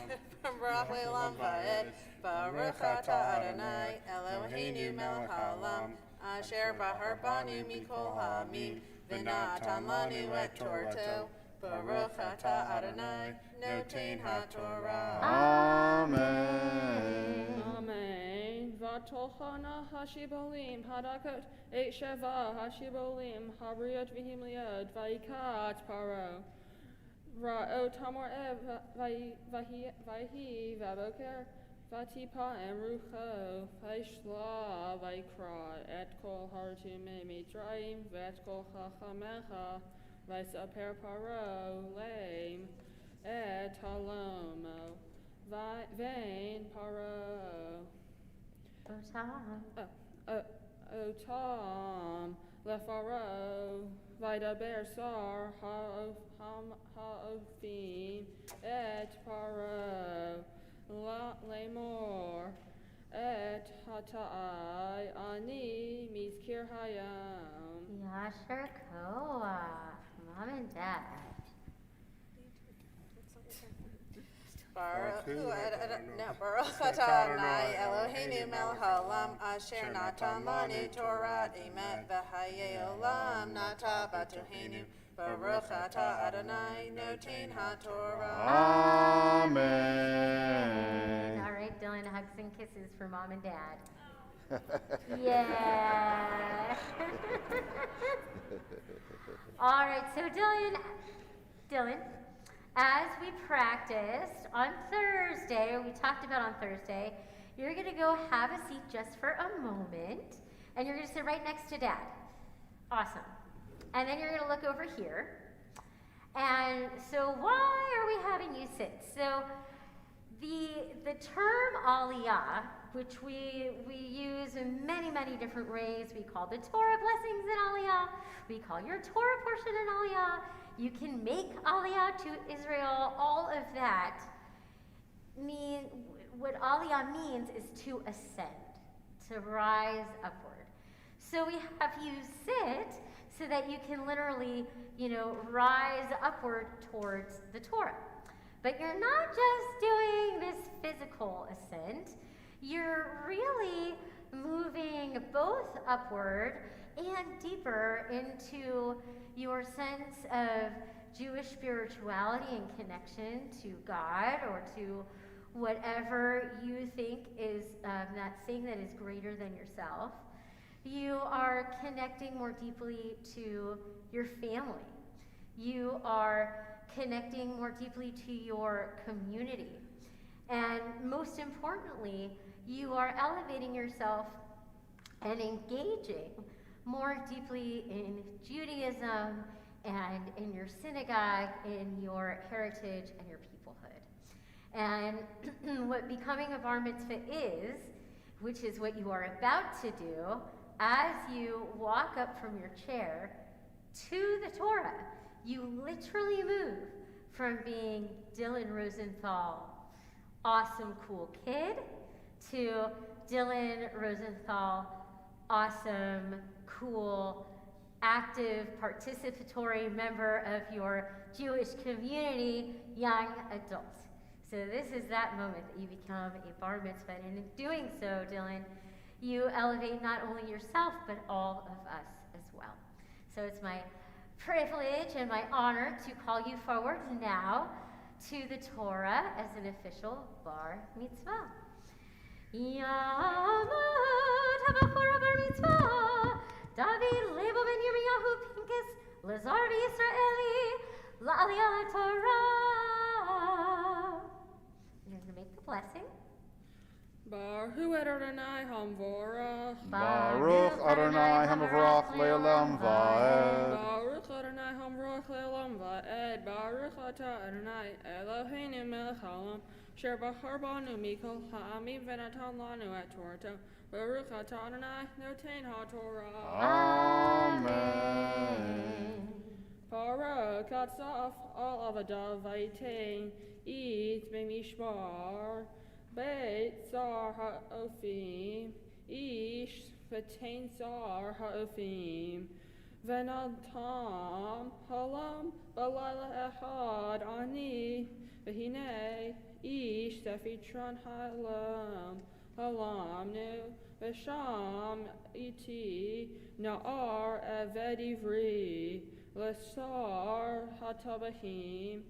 hamvarach le'olam va'ed. Baruch atah Adonai Eloheinu melech haolam. Asher bahar banu mikol ha'amim. V'natan lanu et Torto. Baruch atah Adonai noten ha'Torah. Amen. Amen. Vatolchana hashibolim hadakot et sheva hashibolim habriot vihim liod vaikat paro. Ra'o tamor ev vahi vaboker vatipa emrucho vaishla vaikra et kol hartume mitraim vet kol chachamecha vaisaper paro lame et halomo vain paro. Otam lefaro vidaber sar ha'ofim et paro lemor et hatai ani mizkir hayam. Yasher Koach, Mom and Dad. Baruch atah Adonai Eloheinu melech haolam asher natan lanu Torah emet v'hayei olam nata batohenu. Baruch atah Adonai noten ha'Torah. Amen. All right, Dylan, hugs and kisses for Mom and Dad. Yeah. All right, so Dylan, as we practiced on Thursday, or we talked about on Thursday, you're going to go have a seat just for a moment, and you're going to sit right next to Dad. Awesome. And then you're going to look over here. And so why are we having you sit? So the term aliyah, which we use in many, many different ways. We call the Torah blessings an aliyah. We call your Torah portion an aliyah. You can make aliyah to Israel. All of that what aliyah means is to ascend, to rise upward. So we have you sit so that you can literally, rise upward towards the Torah. But you're not just doing this physical ascent. You're really moving both upward and deeper into your sense of Jewish spirituality and connection to God, or to whatever you think is that thing that is greater than yourself. You are connecting more deeply to your family. You are connecting more deeply to your community. And most importantly, you are elevating yourself and engaging more deeply in Judaism and in your synagogue, in your heritage and your peoplehood. And what becoming a bar mitzvah is, which is what you are about to do, as you walk up from your chair to the Torah, you literally move from being Dylan Rosenthal, awesome, cool kid, to Dylan Rosenthal, awesome, cool, active, participatory member of your Jewish community, young adult. So this is that moment that you become a bar mitzvah. And in doing so, Dylan, you elevate not only yourself, but all of us as well. So it's my privilege and my honor to call you forward now to the Torah as an official bar mitzvah. Yamut habachor bar mitzvah, David Lebo ben Yirmiyahu Pincus, Lazar Yisraeli, La'aliyah Torah. You're going to make the blessing. Baruch Adonai Hamvorach. Baruch Adonai Hamavrach Le'olam Va'ed. Baruch Adonai Hamvorach Le'olam Va'ed. Baruch Atah Adonai Eloheinu melech haolam, asher bahar banu mikol ha'amim v'natan lanu et Torah. Baruch Atah Adonai noten ha'Torah. Amen. Baruch Atzaf al avadav v'yitain it b'mishmar. Beit Zar ha'ofim, ish v'tein zar ha'ofim, v'nadtam halam b'layla echad ani, v'hinei ish tefitron halam nu, v'sham iti na'ar eved ivri, l'sar hatabahim,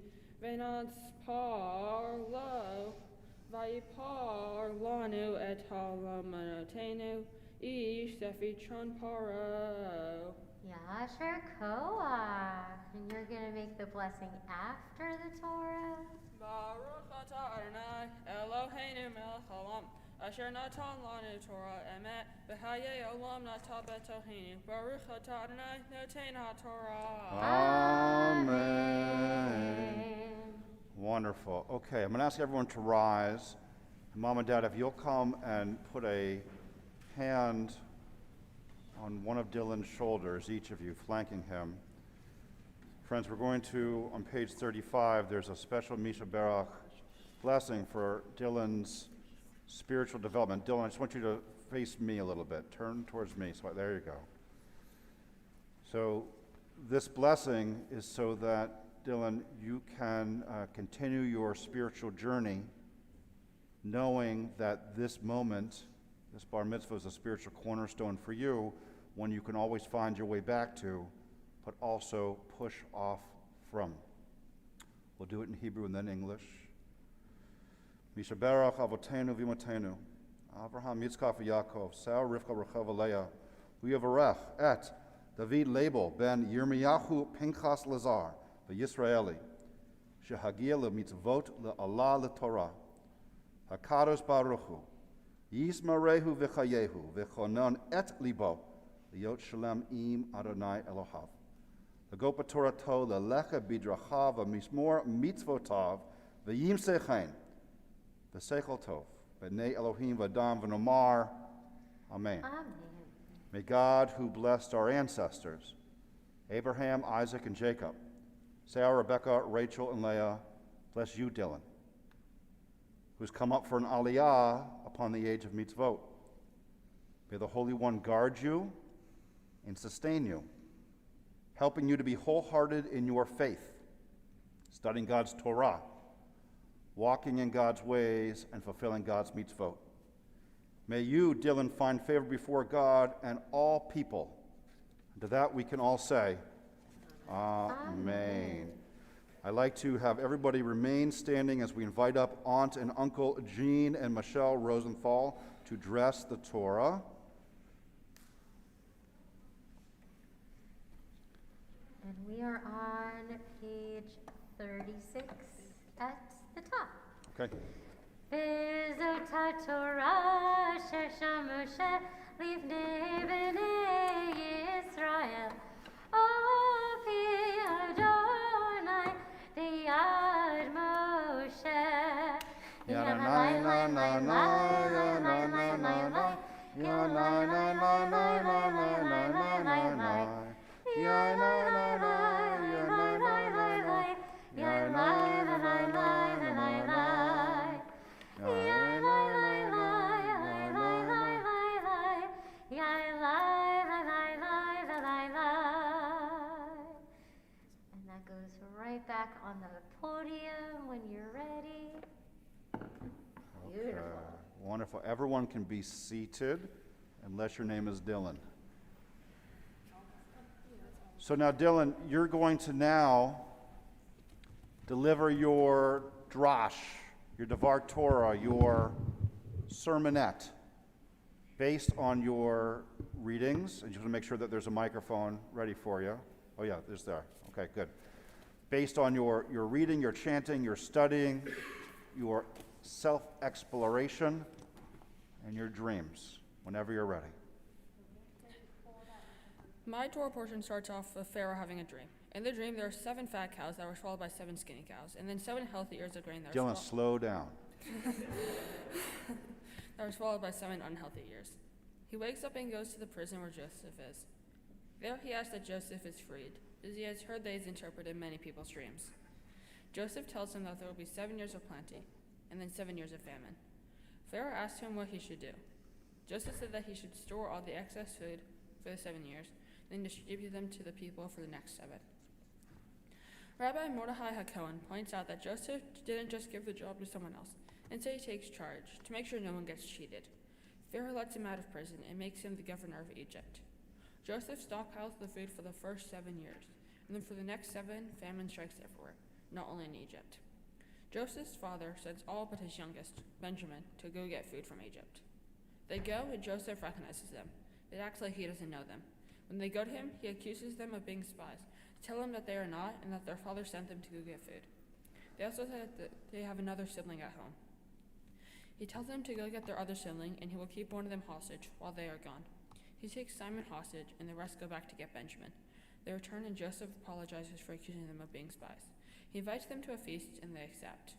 v'nadspar lo, v'yipar lanu et halamanotenu, ish tefitron paro. Yasher Koach. And you're going to make the blessing after the Torah? Baruch atah Adonai Eloheinu melech haolam, asher natan lanu Torah emet, v'hayei olam nata betohenu. Baruch atah Adonai noten haTorah. Amen. Wonderful. Okay, I'm going to ask everyone to rise. Mom and Dad, if you'll come and put a hand on one of Dylan's shoulders, each of you, flanking him. Friends, we're going to, on page 35, there's a special Misha Barach blessing for Dylan's spiritual development. Dylan, I just want you to face me a little bit. Turn towards me. So there you go. So this blessing is so that, Dylan, you can continue your spiritual journey knowing that this moment, this bar mitzvah, is a spiritual cornerstone for you, one you can always find your way back to, but also push off from. We'll do it in Hebrew and then English. Mishaberach avotenu v'imotenu, Avraham, Yitzchak, v'Yaakov, Sarah, Rivka, Rachel, Leah, v'yavarech et David Label ben Yirmiyahu Pinchas Lazar, v'Yisraeli, shehagia le'mitzvot le'Allah le'Torah, hakadosh baruch hu, yismarehu v'chayehu, v'chonon et libo, Liot Shalem im Adonai Elohav. L'gopa Torato le'lecha bidrachav v'mismor mitzvotav v'yim sechein v'seichel tov v'nei Elohim v'adam v'nomar. Amen. Amen. May God, who blessed our ancestors, Abraham, Isaac, and Jacob, Sarah, Rebecca, Rachel, and Leah, bless you, Dylan, who's come up for an aliyah upon the age of mitzvot. May the Holy One guard you and sustain you, helping you to be wholehearted in your faith, studying God's Torah, walking in God's ways, and fulfilling God's mitzvot. May you, Dylan, find favor before God and all people. And to that we can all say, Amen. I'd like to have everybody remain standing as we invite up Aunt and Uncle Jean and Michelle Rosenthal to dress the Torah. And we are on page 36 at the top. Okay. V'zot Torah asher Moshe livnei bnei Yisrael. O pi Adonai b'yad Moshe. Ya na na na na na na na na na. Ya na na na na na na na na na na. Ya na na na ya na na na na. Ya na na na na na na. And that goes right back on the podium when you're ready. Beautiful. Okay. Wonderful. Everyone can be seated unless your name is Dylan. So now, Dylan, you're going to now deliver your drash, your Devar Torah, your sermonette, based on your readings. And you want to make sure that there's a microphone ready for you. Oh yeah, there's there. Okay, good. Based on your reading, your chanting, your studying, your self-exploration, and your dreams, whenever you're ready. My Torah portion starts off with Pharaoh having a dream. In the dream, there are 7 fat cows that were swallowed by 7 skinny cows, and then 7 healthy ears of grain that Dylan, slow down. that were swallowed by 7 unhealthy ears. He wakes up and goes to the prison where Joseph is. There he asks that Joseph is freed, as he has heard that he's interpreted many people's dreams. Joseph tells him that there will be 7 years of plenty, and then 7 years of famine. Pharaoh asks him what he should do. Joseph said that he should store all the excess food for the 7 years, then distribute them to the people for the next 7. Rabbi Mordechai HaKohen points out that Joseph didn't just give the job to someone else. Instead, he takes charge to make sure no one gets cheated. Pharaoh lets him out of prison and makes him the governor of Egypt. Joseph stockpiles the food for the first 7 years, and then for the next 7, famine strikes everywhere, not only in Egypt. Joseph's father sends all but his youngest, Benjamin, to go get food from Egypt. They go, and Joseph recognizes them. It acts like he doesn't know them. When they go to him, he accuses them of being spies, tell him that they are not, and that their father sent them to go get food. They also said that they have another sibling at home. He tells them to go get their other sibling, and he will keep one of them hostage while they are gone. He takes Simon hostage, and the rest go back to get Benjamin. They return, and Joseph apologizes for accusing them of being spies. He invites them to a feast, and they accept.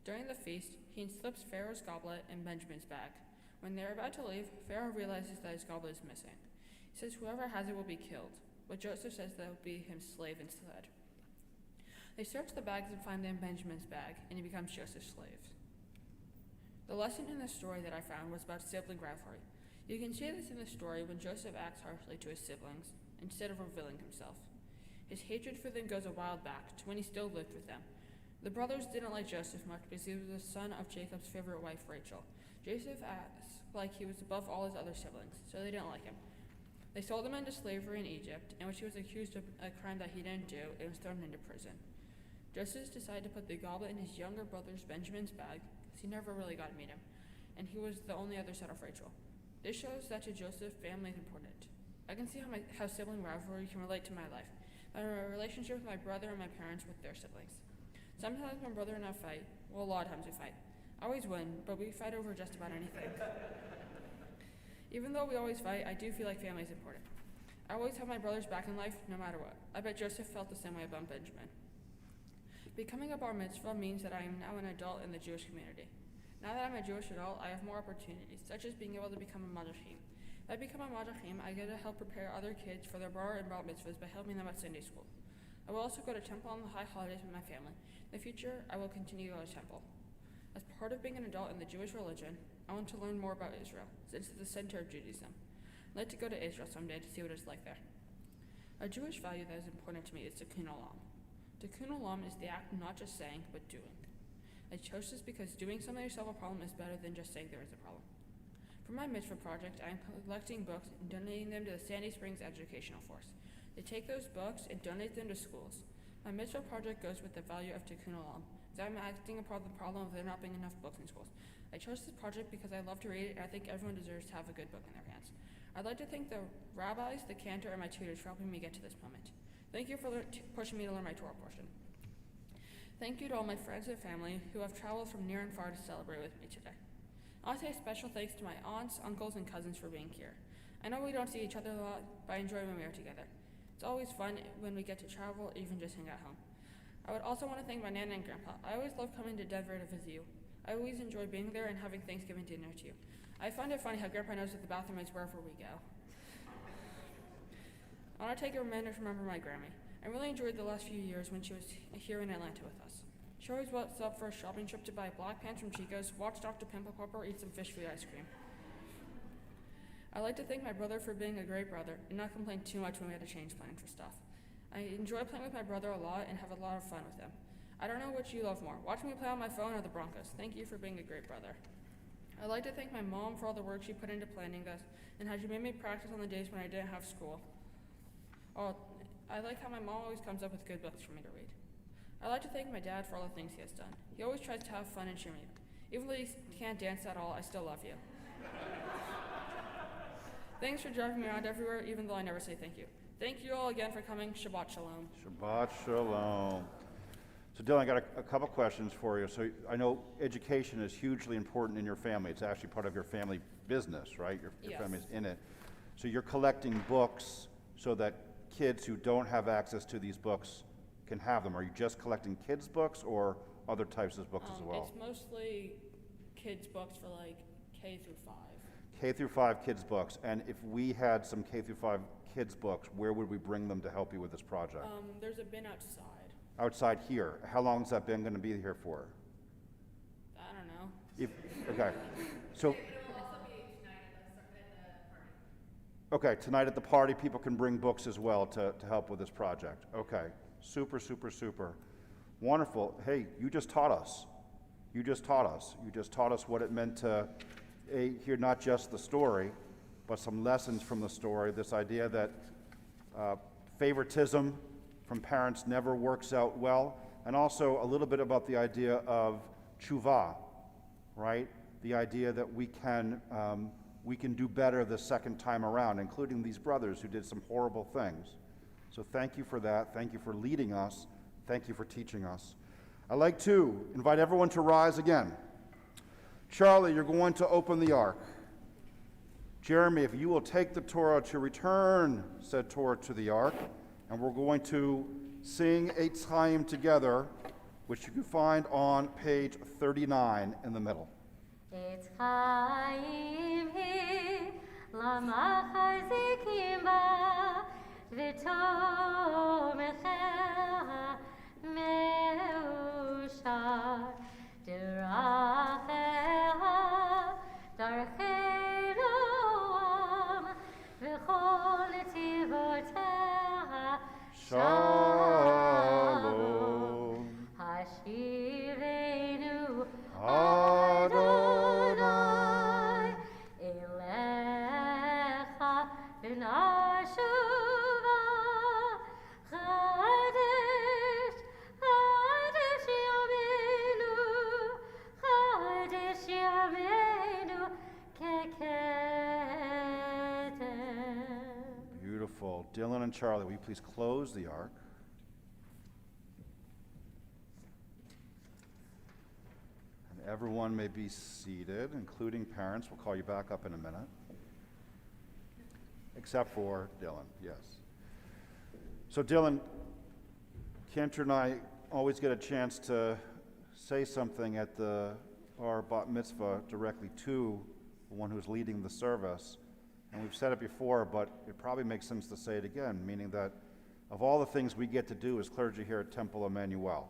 During the feast, he slips Pharaoh's goblet in Benjamin's bag. When they are about to leave, Pharaoh realizes that his goblet is missing. He says whoever has it will be killed, but Joseph says that it will be his slave instead. They search the bags and find them in Benjamin's bag, and he becomes Joseph's slave. The lesson in this story that I found was about sibling rivalry. You can see this in the story when Joseph acts harshly to his siblings instead of revealing himself. His hatred for them goes a while back to when he still lived with them. The brothers didn't like Joseph much because he was the son of Jacob's favorite wife, Rachel. Joseph acts like he was above all his other siblings, so they didn't like him. They sold him into slavery in Egypt, in which he was accused of a crime that he didn't do and was thrown into prison. Joseph decided to put the goblet in his younger brother's Benjamin's bag, because he never really got to meet him, and he was the only other son of Rachel. This shows that to Joseph, family is important. I can see how sibling rivalry can relate to my life, my relationship with my brother and my parents with their siblings. Sometimes my brother and I fight. Well, a lot of times we fight. I always win, but we fight over just about anything. Even though we always fight, I do feel like family is important. I always have my brother's back in life, no matter what. I bet Joseph felt the same way about Benjamin. Becoming a bar mitzvah means that I am now an adult in the Jewish community. Now that I'm a Jewish adult, I have more opportunities, such as being able to become a madachim. If I become a madachim, I get to help prepare other kids for their bar and bar mitzvahs by helping them at Sunday school. I will also go to temple on the high holidays with my family. In the future, I will continue to go to temple. As part of being an adult in the Jewish religion, I want to learn more about Israel, since it's the center of Judaism. I'd like to go to Israel someday to see what it's like there. A Jewish value that is important to me is tikkun olam. Tikkun olam is the act of not just saying, but doing. I chose this because doing something to solve a problem is better than just saying there is a problem. For my mitzvah project, I am collecting books and donating them to the Sandy Springs Educational Force. They take those books and donate them to schools. My mitzvah project goes with the value of tikkun olam, as I'm acting upon the problem of there not being enough books in schools. I chose this project because I love to read it, and I think everyone deserves to have a good book in their hands. I'd like to thank the rabbis, the cantor, and my tutors for helping me get to this moment. Thank you for pushing me to learn my Torah portion. Thank you to all my friends and family who have traveled from near and far to celebrate with me today. I want to say special thanks to my aunts, uncles, and cousins for being here. I know we don't see each other a lot, but I enjoy when we are together. It's always fun when we get to travel, or even just hang at home. I would also want to thank my Nana and Grandpa. I always love coming to Denver to visit you. I always enjoy being there and having Thanksgiving dinner with you. I find it funny how Grandpa knows that the bathroom is wherever we go. I want to take a minute to remember my Grammy. I really enjoyed the last few years when she was here in Atlanta with us. She always was up for a shopping trip to buy black pants from Chico's, watch Dr. Pimple Popper, eat some fish food ice cream. I'd like to thank my brother for being a great brother and not complain too much when we had to change plans for stuff. I enjoy playing with my brother a lot and have a lot of fun with him. I don't know which you love more, watching me play on my phone or the Broncos. Thank you for being a great brother. I'd like to thank my mom for all the work she put into planning this and how she made me practice on the days when I didn't have school. I like how my mom always comes up with good books for me to read. I'd like to thank my dad for all the things he has done. He always tries to have fun and cheer me up. Even though he can't dance at all, I still love you. Thanks for driving me around everywhere, even though I never say thank you. Thank you all again for coming. Shabbat Shalom. Shabbat Shalom. So Dylan, I got a couple questions for you. So I know education is hugely important in your family. It's actually part of your family business, right? Your Yes. family's in it. So you're collecting books so that kids who don't have access to these books can have them. Are you just collecting kids' books or other types of books as well? It's mostly kids' books for like K through 5. K through 5 kids' books. And if we had some K through 5 kids' books, where would we bring them to help you with this project? There's a bin outside. Outside here. How long is that bin going to be here for? I don't know. Okay. So, Okay, tonight at the party, people can bring books as well to help with this project. Okay, super, super, super. Wonderful. Hey, you just taught us. You just taught us. You just taught us what it meant to hear not just the story, but some lessons from the story. This idea that favoritism from parents never works out well, and also a little bit about the idea of tshuva, right? The idea that we can do better the second time around, including these brothers who did some horrible things. So thank you for that. Thank you for leading us. Thank you for teaching us. I'd like to invite everyone to rise again. Charlie, you're going to open the ark. Jeremy, if you will take the Torah to return said Torah to the ark, and we're going to sing Eitz Chaim together, which you can find on page 39 in the middle. Eitz Chaim hi, l'machzikim ba, v'tomechah meushar, d'racheha, darchenu am, v'chol tivoteha, shalom. Hashivenu Adonai elecha v'nashuva Chadesh, Chadesh Yameinu kekedem. Beautiful. Dylan and Charlie, will you please close the ark? And everyone may be seated, including parents. We'll call you back up in a minute. Except for Dylan, yes. So Dylan, Cantor and I always get a chance to say something at our bat mitzvah directly to the one who's leading the service. And we've said it before, but it probably makes sense to say it again, meaning that of all the things we get to do as clergy here at Temple Emanu-El,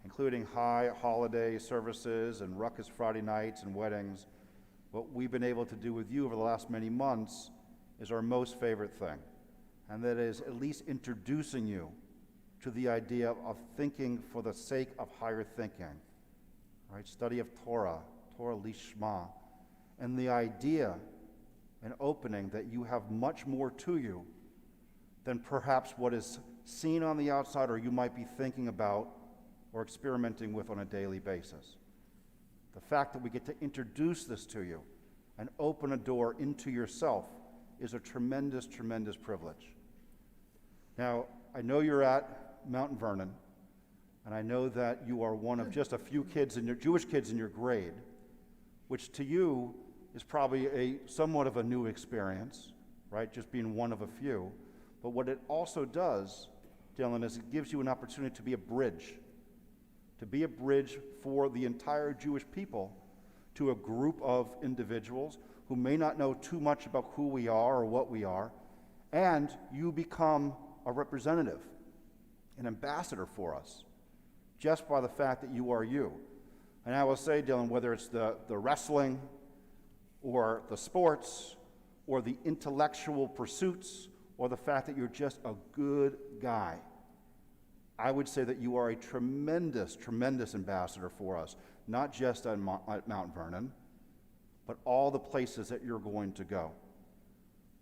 including high holiday services and ruckus Friday nights and weddings, what we've been able to do with you over the last many months is our most favorite thing. And that is at least introducing you to the idea of thinking for the sake of higher thinking, right? Study of Torah lishma, and the idea and opening that you have much more to you than perhaps what is seen on the outside or you might be thinking about or experimenting with on a daily basis. The fact that we get to introduce this to you and open a door into yourself is a tremendous, tremendous privilege. Now, I know you're at Mount Vernon, and I know that you are one of just a few kids in your Jewish kids in your grade, which to you is probably somewhat of a new experience, right? Just being one of a few. But what it also does, Dylan, is it gives you an opportunity to be a bridge for the entire Jewish people to a group of individuals who may not know too much about who we are or what we are, and you become a representative, an ambassador for us, just by the fact that you are you. And I will say, Dylan, whether it's the wrestling or the sports or the intellectual pursuits or the fact that you're just a good guy, I would say that you are a tremendous, tremendous ambassador for us, not just at Mount Vernon, but all the places that you're going to go.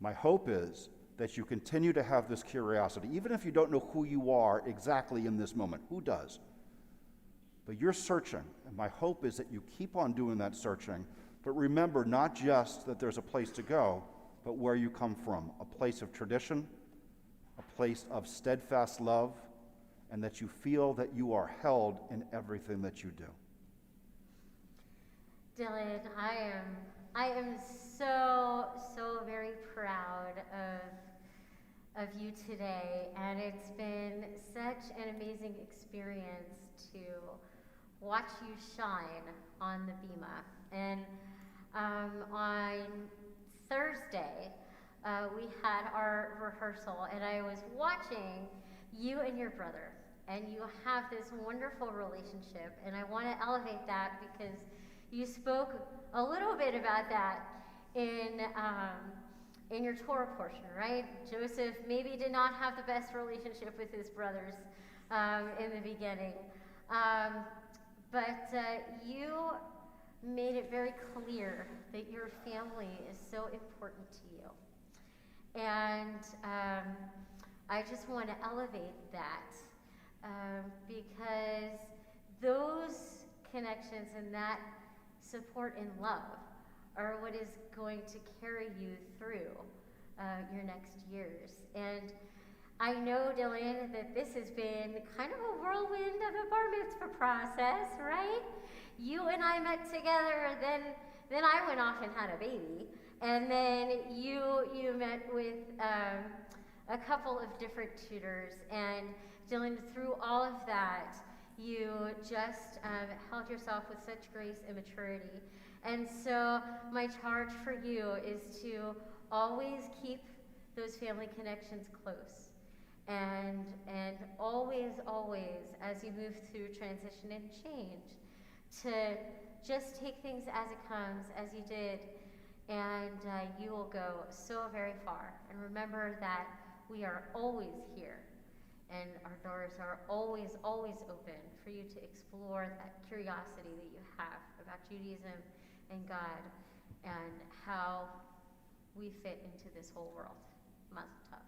My hope is that you continue to have this curiosity, even if you don't know who you are exactly in this moment. Who does? But you're searching, and my hope is that you keep on doing that searching, but remember not just that there's a place to go, but where you come from, a place of tradition, a place of steadfast love, and that you feel that you are held in everything that you do. Dylan, I am so very proud of you today, and it's been such an amazing experience to watch you shine on the bima. And on Thursday, we had our rehearsal, and I was watching you and your brother, and you have this wonderful relationship, and I want to elevate that because you spoke a little bit about that in in your Torah portion, right? Joseph maybe did not have the best relationship with his brothers in the beginning. But you made it very clear that your family is so important to you. And I just want to elevate that because those connections and that support and love are what is going to carry you through your next years. And I know, Dylan, that this has been kind of a whirlwind of a bar mitzvah process, right? You and I met together, then I went off and had a baby, and then you met with a couple of different tutors, and Dylan, through all of that, you just held yourself with such grace and maturity. And so my charge for you is to always keep those family connections close. And always, as you move through transition and change, to just take things as it comes, as you did, and you will go so very far. And remember that we are always here, and our doors are always open for you to explore that curiosity that you have about Judaism and God and how we fit into this whole world. Mazel tov.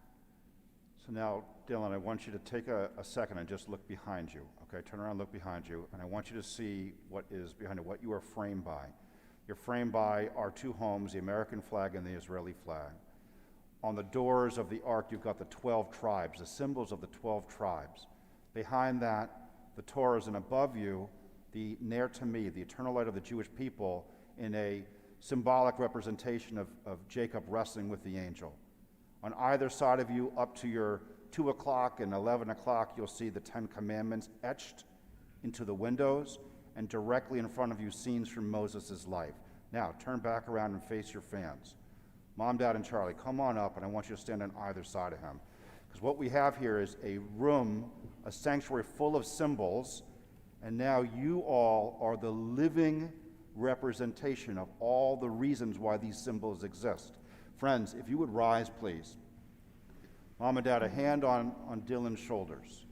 So now, Dylan, I want you to take a second and just look behind you, okay? Turn around, look behind you, and I want you to see what is behind it, what you are framed by. You're framed by our two homes, the American flag and the Israeli flag. On the doors of the ark, you've got the 12 tribes, the symbols of the 12 tribes. Behind that, the Torahs, and above you, the Ner Tamid, the eternal light of the Jewish people, in a symbolic representation of Jacob wrestling with the angel. On either side of you, up to your 2 o'clock and 11 o'clock, you'll see the 10 Commandments etched into the windows, and directly in front of you, scenes from Moses' life. Now, turn back around and face your fans. Mom, Dad, and Charlie, come on up, and I want you to stand on either side of him. Because what we have here is a room, a sanctuary full of symbols, and now you all are the living representation of all the reasons why these symbols exist. Friends, if you would rise, please. Mom and Dad, a hand on Dylan's shoulders.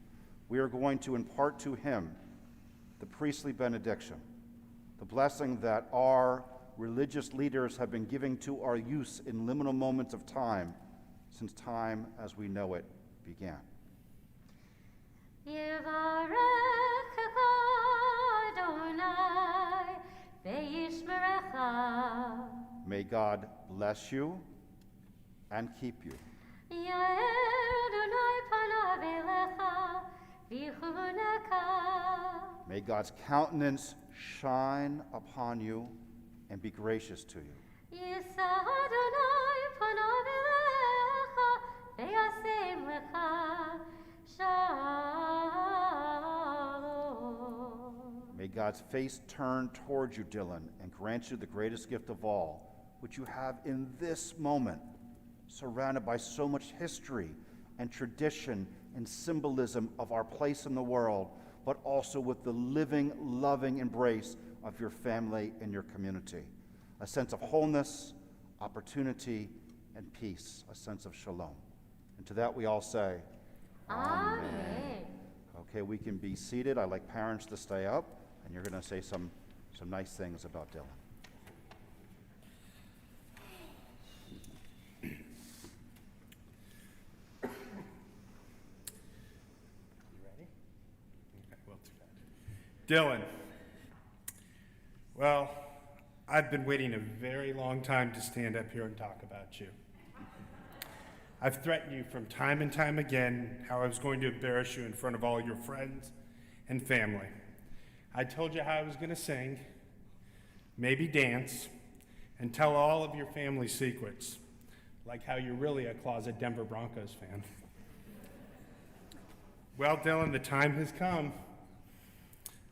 We are going to impart to him the priestly benediction, the blessing that our religious leaders have been giving to our use in liminal moments of time since time as we know it began. May God bless you and keep you. May God's countenance shine upon you and be gracious to you. May God's face turn towards you, Dylan, and grant you the greatest gift of all, which you have in this moment, surrounded by so much history and tradition and symbolism of our place in the world, but also with the living, loving embrace of your family and your community. A sense of wholeness, opportunity, and peace, a sense of shalom. And to that we all say, Amen. Okay, we can be seated. I'd like parents to stay up, and you're going to say some nice things about Dylan. Dylan, well, I've been waiting a very long time to stand up here and talk about you. I've threatened you from time and time again how I was going to embarrass you in front of all your friends and family. I told you how I was going to sing, maybe dance, and tell all of your family secrets, like how you're really a closet Denver Broncos fan. Well, Dylan, the time has come.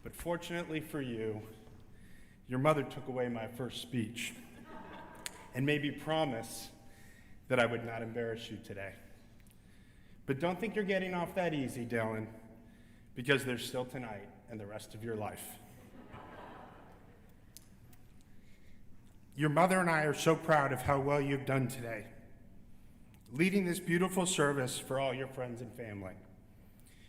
But fortunately for you, your mother took away my first speech and made me promise that I would not embarrass you today. But don't think you're getting off that easy, Dylan, because there's still tonight and the rest of your life. Your mother and I are so proud of how well you've done today. leading this beautiful service for all your friends and family.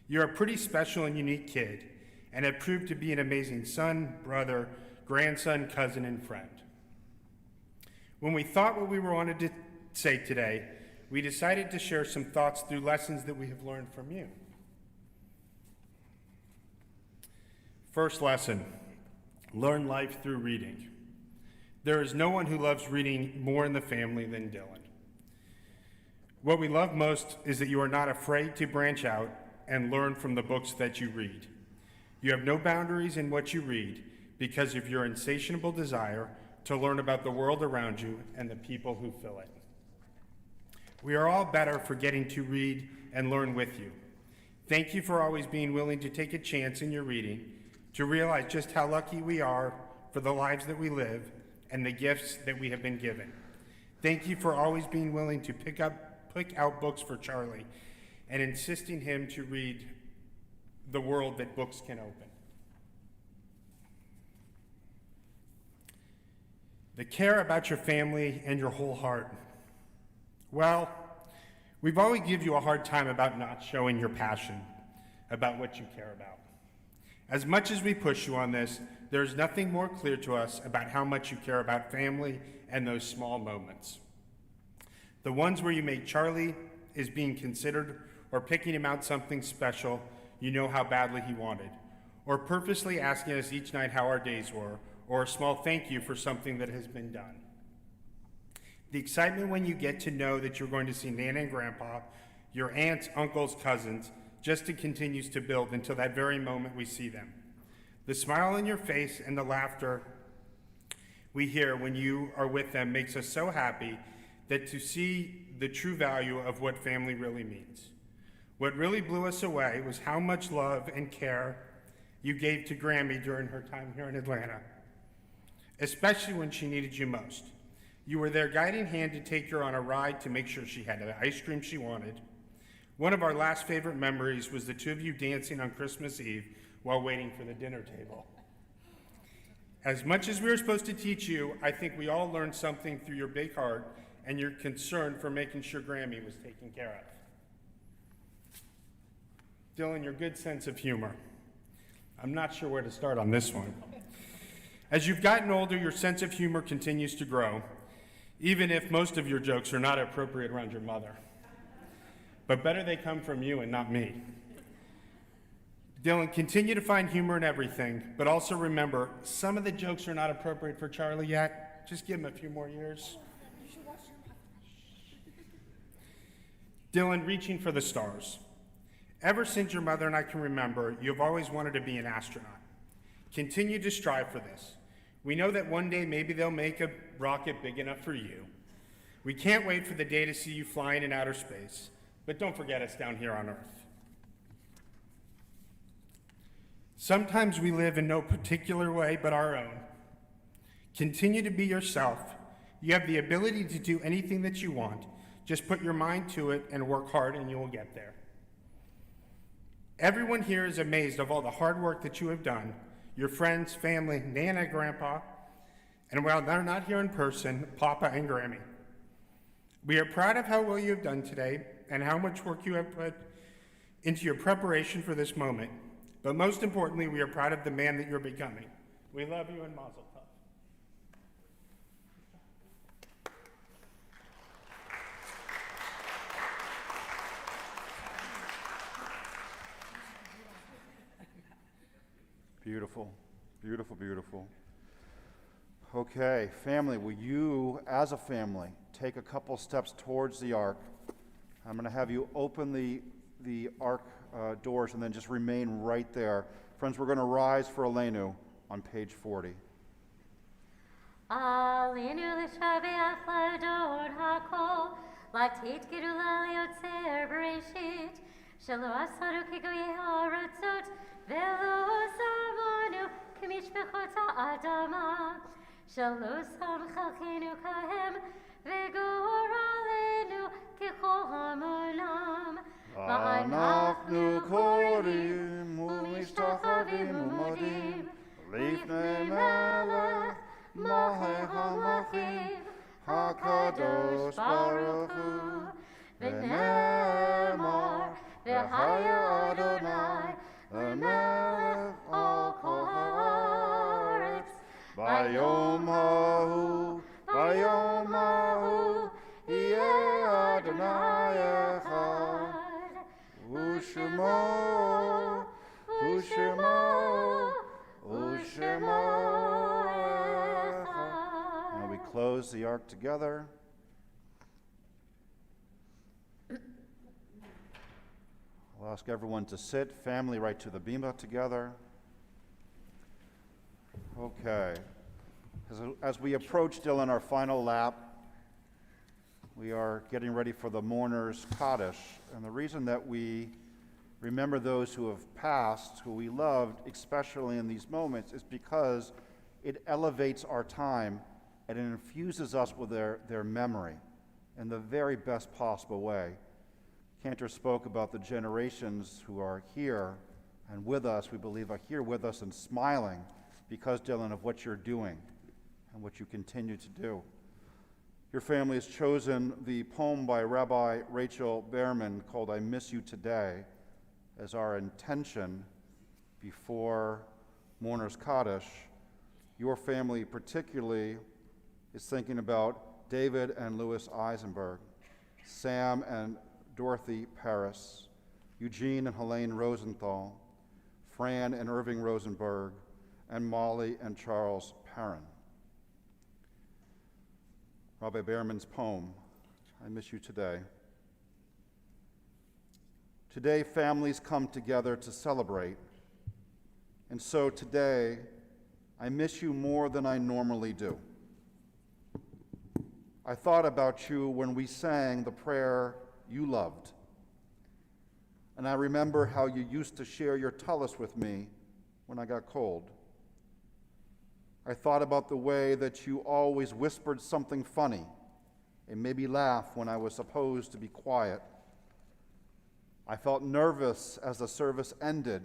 You're a pretty special and unique kid, and have proved to be an amazing son, brother, grandson, cousin, and friend. When we thought what we wanted to say today, we decided to share some thoughts through lessons that we have learned from you. First lesson, learn life through reading. There is no one who loves reading more in the family than Dylan. What we love most is that you are not afraid to branch out and learn from the books that you read. You have no boundaries in what you read because of your insatiable desire to learn about the world around you and the people who fill it. We are all better for getting to read and learn with you. Thank you for always being willing to take a chance in your reading, to realize just how lucky we are for the lives that we live and the gifts that we have been given. Thank you for always being willing to pick out books for Charlie and insisting him to read the world that books can open. The care about your family and your whole heart. Well, we've always give you a hard time about not showing your passion about what you care about. As much as we push you on this, there's nothing more clear to us about how much you care about family and those small moments. The ones where you make Charlie is being considered or picking him out something special you know how badly he wanted, or purposely asking us each night how our days were, or a small thank you for something that has been done. The excitement when you get to know that you're going to see Nana and Grandpa, your aunts, uncles, cousins, just continues to build until that very moment we see them. The smile on your face and the laughter we hear when you are with them makes us so happy that to see the true value of what family really means. What really blew us away was how much love and care you gave to Grammy during her time here in Atlanta, especially when she needed you most. You were their guiding hand to take her on a ride to make sure she had the ice cream she wanted. One of our last favorite memories was the two of you dancing on Christmas Eve while waiting for the dinner table. As much as we were supposed to teach you, I think we all learned something through your big heart and your concern for making sure Grammy was taken care of. Dylan, your good sense of humor. I'm not sure where to start on this one. As you've gotten older, your sense of humor continues to grow, even if most of your jokes are not appropriate around your mother. But better they come from you and not me. Dylan, continue to find humor in everything, but also remember, some of the jokes are not appropriate for Charlie yet. Just give him a few more years. Dylan, reaching for the stars. Ever since your mother and I can remember, you've always wanted to be an astronaut. Continue to strive for this. We know that one day maybe they'll make a rocket big enough for you. We can't wait for the day to see you flying in outer space, but don't forget us down here on Earth. Sometimes we live in no particular way but our own. Continue to be yourself. You have the ability to do anything that you want. Just put your mind to it and work hard and you will get there. Everyone here is amazed of all the hard work that you have done, your friends, family, Nana, Grandpa, and while they're not here in person, Papa and Grammy. We are proud of how well you have done today and how much work you have put into your preparation for this moment. But most importantly, we are proud of the man that you're becoming. We love you and Mazel Tov. Beautiful, beautiful, beautiful. Okay, family, will you, as a family, take a couple steps towards the ark? I'm going to have you open the ark doors and then just remain right there. Friends, we're going to rise for Elenu on page 40. Alinu l'shabeach l'ador hakol, latit gedula liotzer bereshit, shelo asaru kegoyei ha'aratzot, velo samanu k'mishpechot ha'adama, shelo sam chalkenu kahem, וגורלנו ככל המונם. ואנחנו קוראים ומשתחווים ומודים לפני מלך מלכי המלכים הקדוש ברוך הוא, v'ne'emar, v'haya Adonai, l'melech al kol haaretz. Bayom hahu, yeh Adonai echad. U'shemo, echad. Now we close the ark together. I'll ask everyone to sit, family right to the bima together. Okay. As we approach, Dylan, our final lap, we are getting ready for the mourner's Kaddish. And the reason that we remember those who have passed, who we loved, especially in these moments, is because it elevates our time and it infuses us with their memory in the very best possible way. Cantor spoke about the generations who are here and with us, we believe are here with us and smiling because, Dylan, of what you're doing and what you continue to do. Your family has chosen the poem by Rabbi Rachel Behrman called I Miss You Today as our intention before Mourner's Kaddish. Your family particularly is thinking about David and Louis Eisenberg, Sam and Dorothy Paris, Eugene and Helene Rosenthal, Fran and Irving Rosenberg, and Molly and Charles Perrin. Rabbi Behrman's poem, I Miss You Today. Today, families come together to celebrate, and so today, I miss you more than I normally do. I thought about you when we sang the prayer you loved, and I remember how you used to share your tallis with me when I got cold. I thought about the way that you always whispered something funny and made me laugh when I was supposed to be quiet. I felt nervous as the service ended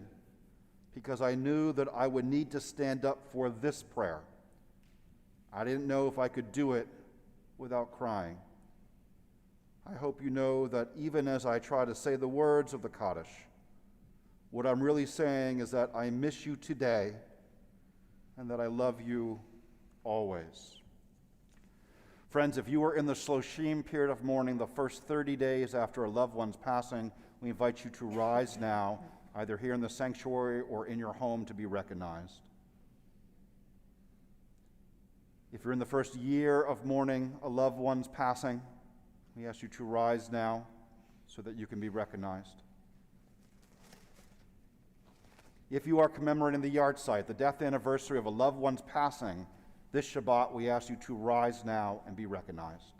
because I knew that I would need to stand up for this prayer. I didn't know if I could do it without crying. I hope you know that even as I try to say the words of the Kaddish, what I'm really saying is that I miss you today and that I love you always. Friends, if you are in the Shloshim period of mourning, the first 30 days after a loved one's passing, we invite you to rise now, either here in the sanctuary or in your home to be recognized. If you're in the first year of mourning a loved one's passing, we ask you to rise now so that you can be recognized. If you are commemorating the yard site, the death anniversary of a loved one's passing, this Shabbat, we ask you to rise now and be recognized.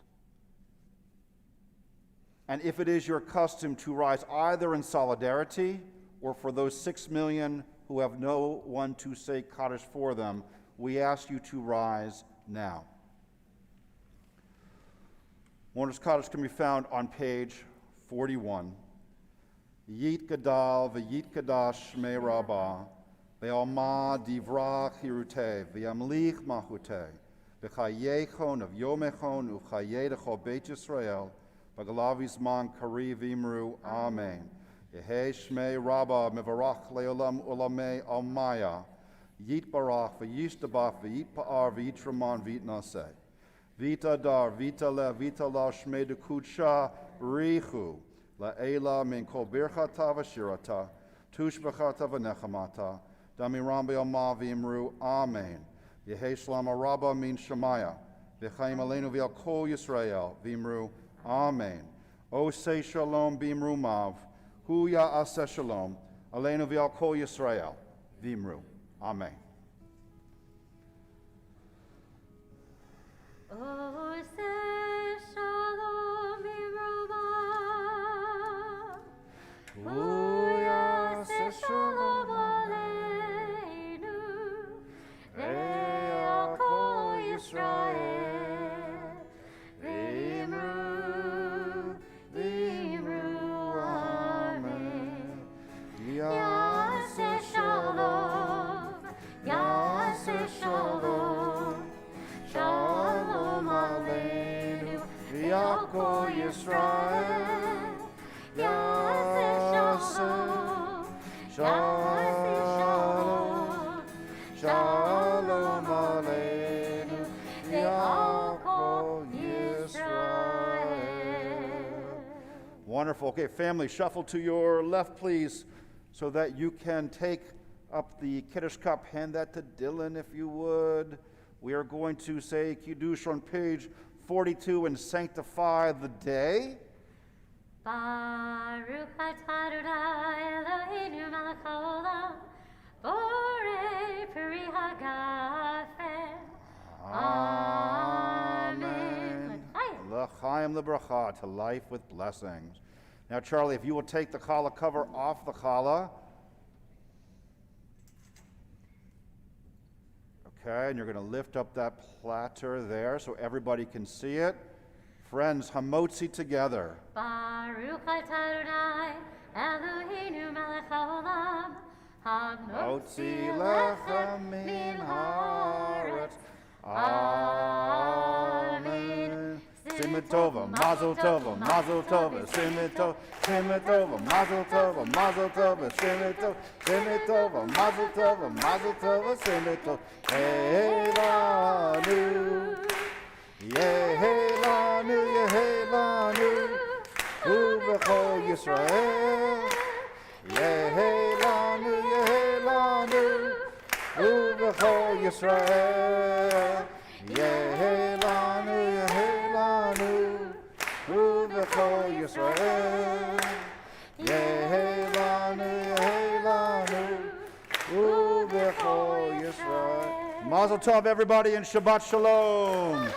And if it is your custom to rise either in solidarity or for those 6 million who have no one to say Kaddish for them, we ask you to rise now. Mourner's Kaddish can be found on page 41. Yit Gadal v'yit Kadash me Rabbah ve'alma divrach hiruteh ve'yamlich mahuteh v'chayechon of yomechon u'chayedecho Beit Yisrael v'galavisman kari v'imru Amen. Yehe shmei Rabbah mevarach le'olam ulamei almaya yit barach v'yishtabach v'yit pa'ar v'yit raman v'yit naseh v'yit adar v'yit le v'yit la shmei dekudsha richu La'ela min kol birchata v'shirata, tushbachata v'nechamata, damiram be'alma v'imru, Amen. Yehe shlama rabba min shemaya, v'chaim aleinu v'al kol Yisrael, v'imru, Amen. Osei shalom b'imru mav, hu ya'aseh shalom, aleinu v'al kol Yisrael, v'imru, Amen. Oseh shalom b'imru Yaseh shalom aleinu ve'al kol Yisrael v'imru Amen. Yaseh shalom shalom aleinu Yisrael, Yaseh Shalom, Shalom Aleinu, Ya'akol Yisrael. Wonderful. Okay, family, shuffle to your left, please, so that you can take up the Kiddush cup. Hand that to Dylan, if you would. We are going to say Kiddush on page 42 and sanctify the day. Baruch atah Adonai Eloheinu melech haolam, borei peri hagafen. Amen. L'chaim l'bracha, to life with blessings. Now, Charlie, if you will take the challah cover off the challah. Okay, and you're going to lift up that platter there so everybody can see it. Friends, hamotzi together. Baruch atah Adonai Eloheinu melech haolam, Hamotzi lechem min haaretz. Amen. Simit tova, mazel tova, mazel tova, simit tova, simit tova, mazel tova, mazel tova, simit tova, simit tova, mazel tova, mazel tova, simit tova. Yehelanu, Yehelanu, Yehelanu, Uvechol Yisrael. Yehelanu, Yehelanu, Uvechol Yisrael. Yehelanu, Yehelanu, Uvechol Yisrael. Yehelanu, Yehelanu, Uvechol Yisrael. Mazel tov, everybody, and Shabbat Shalom.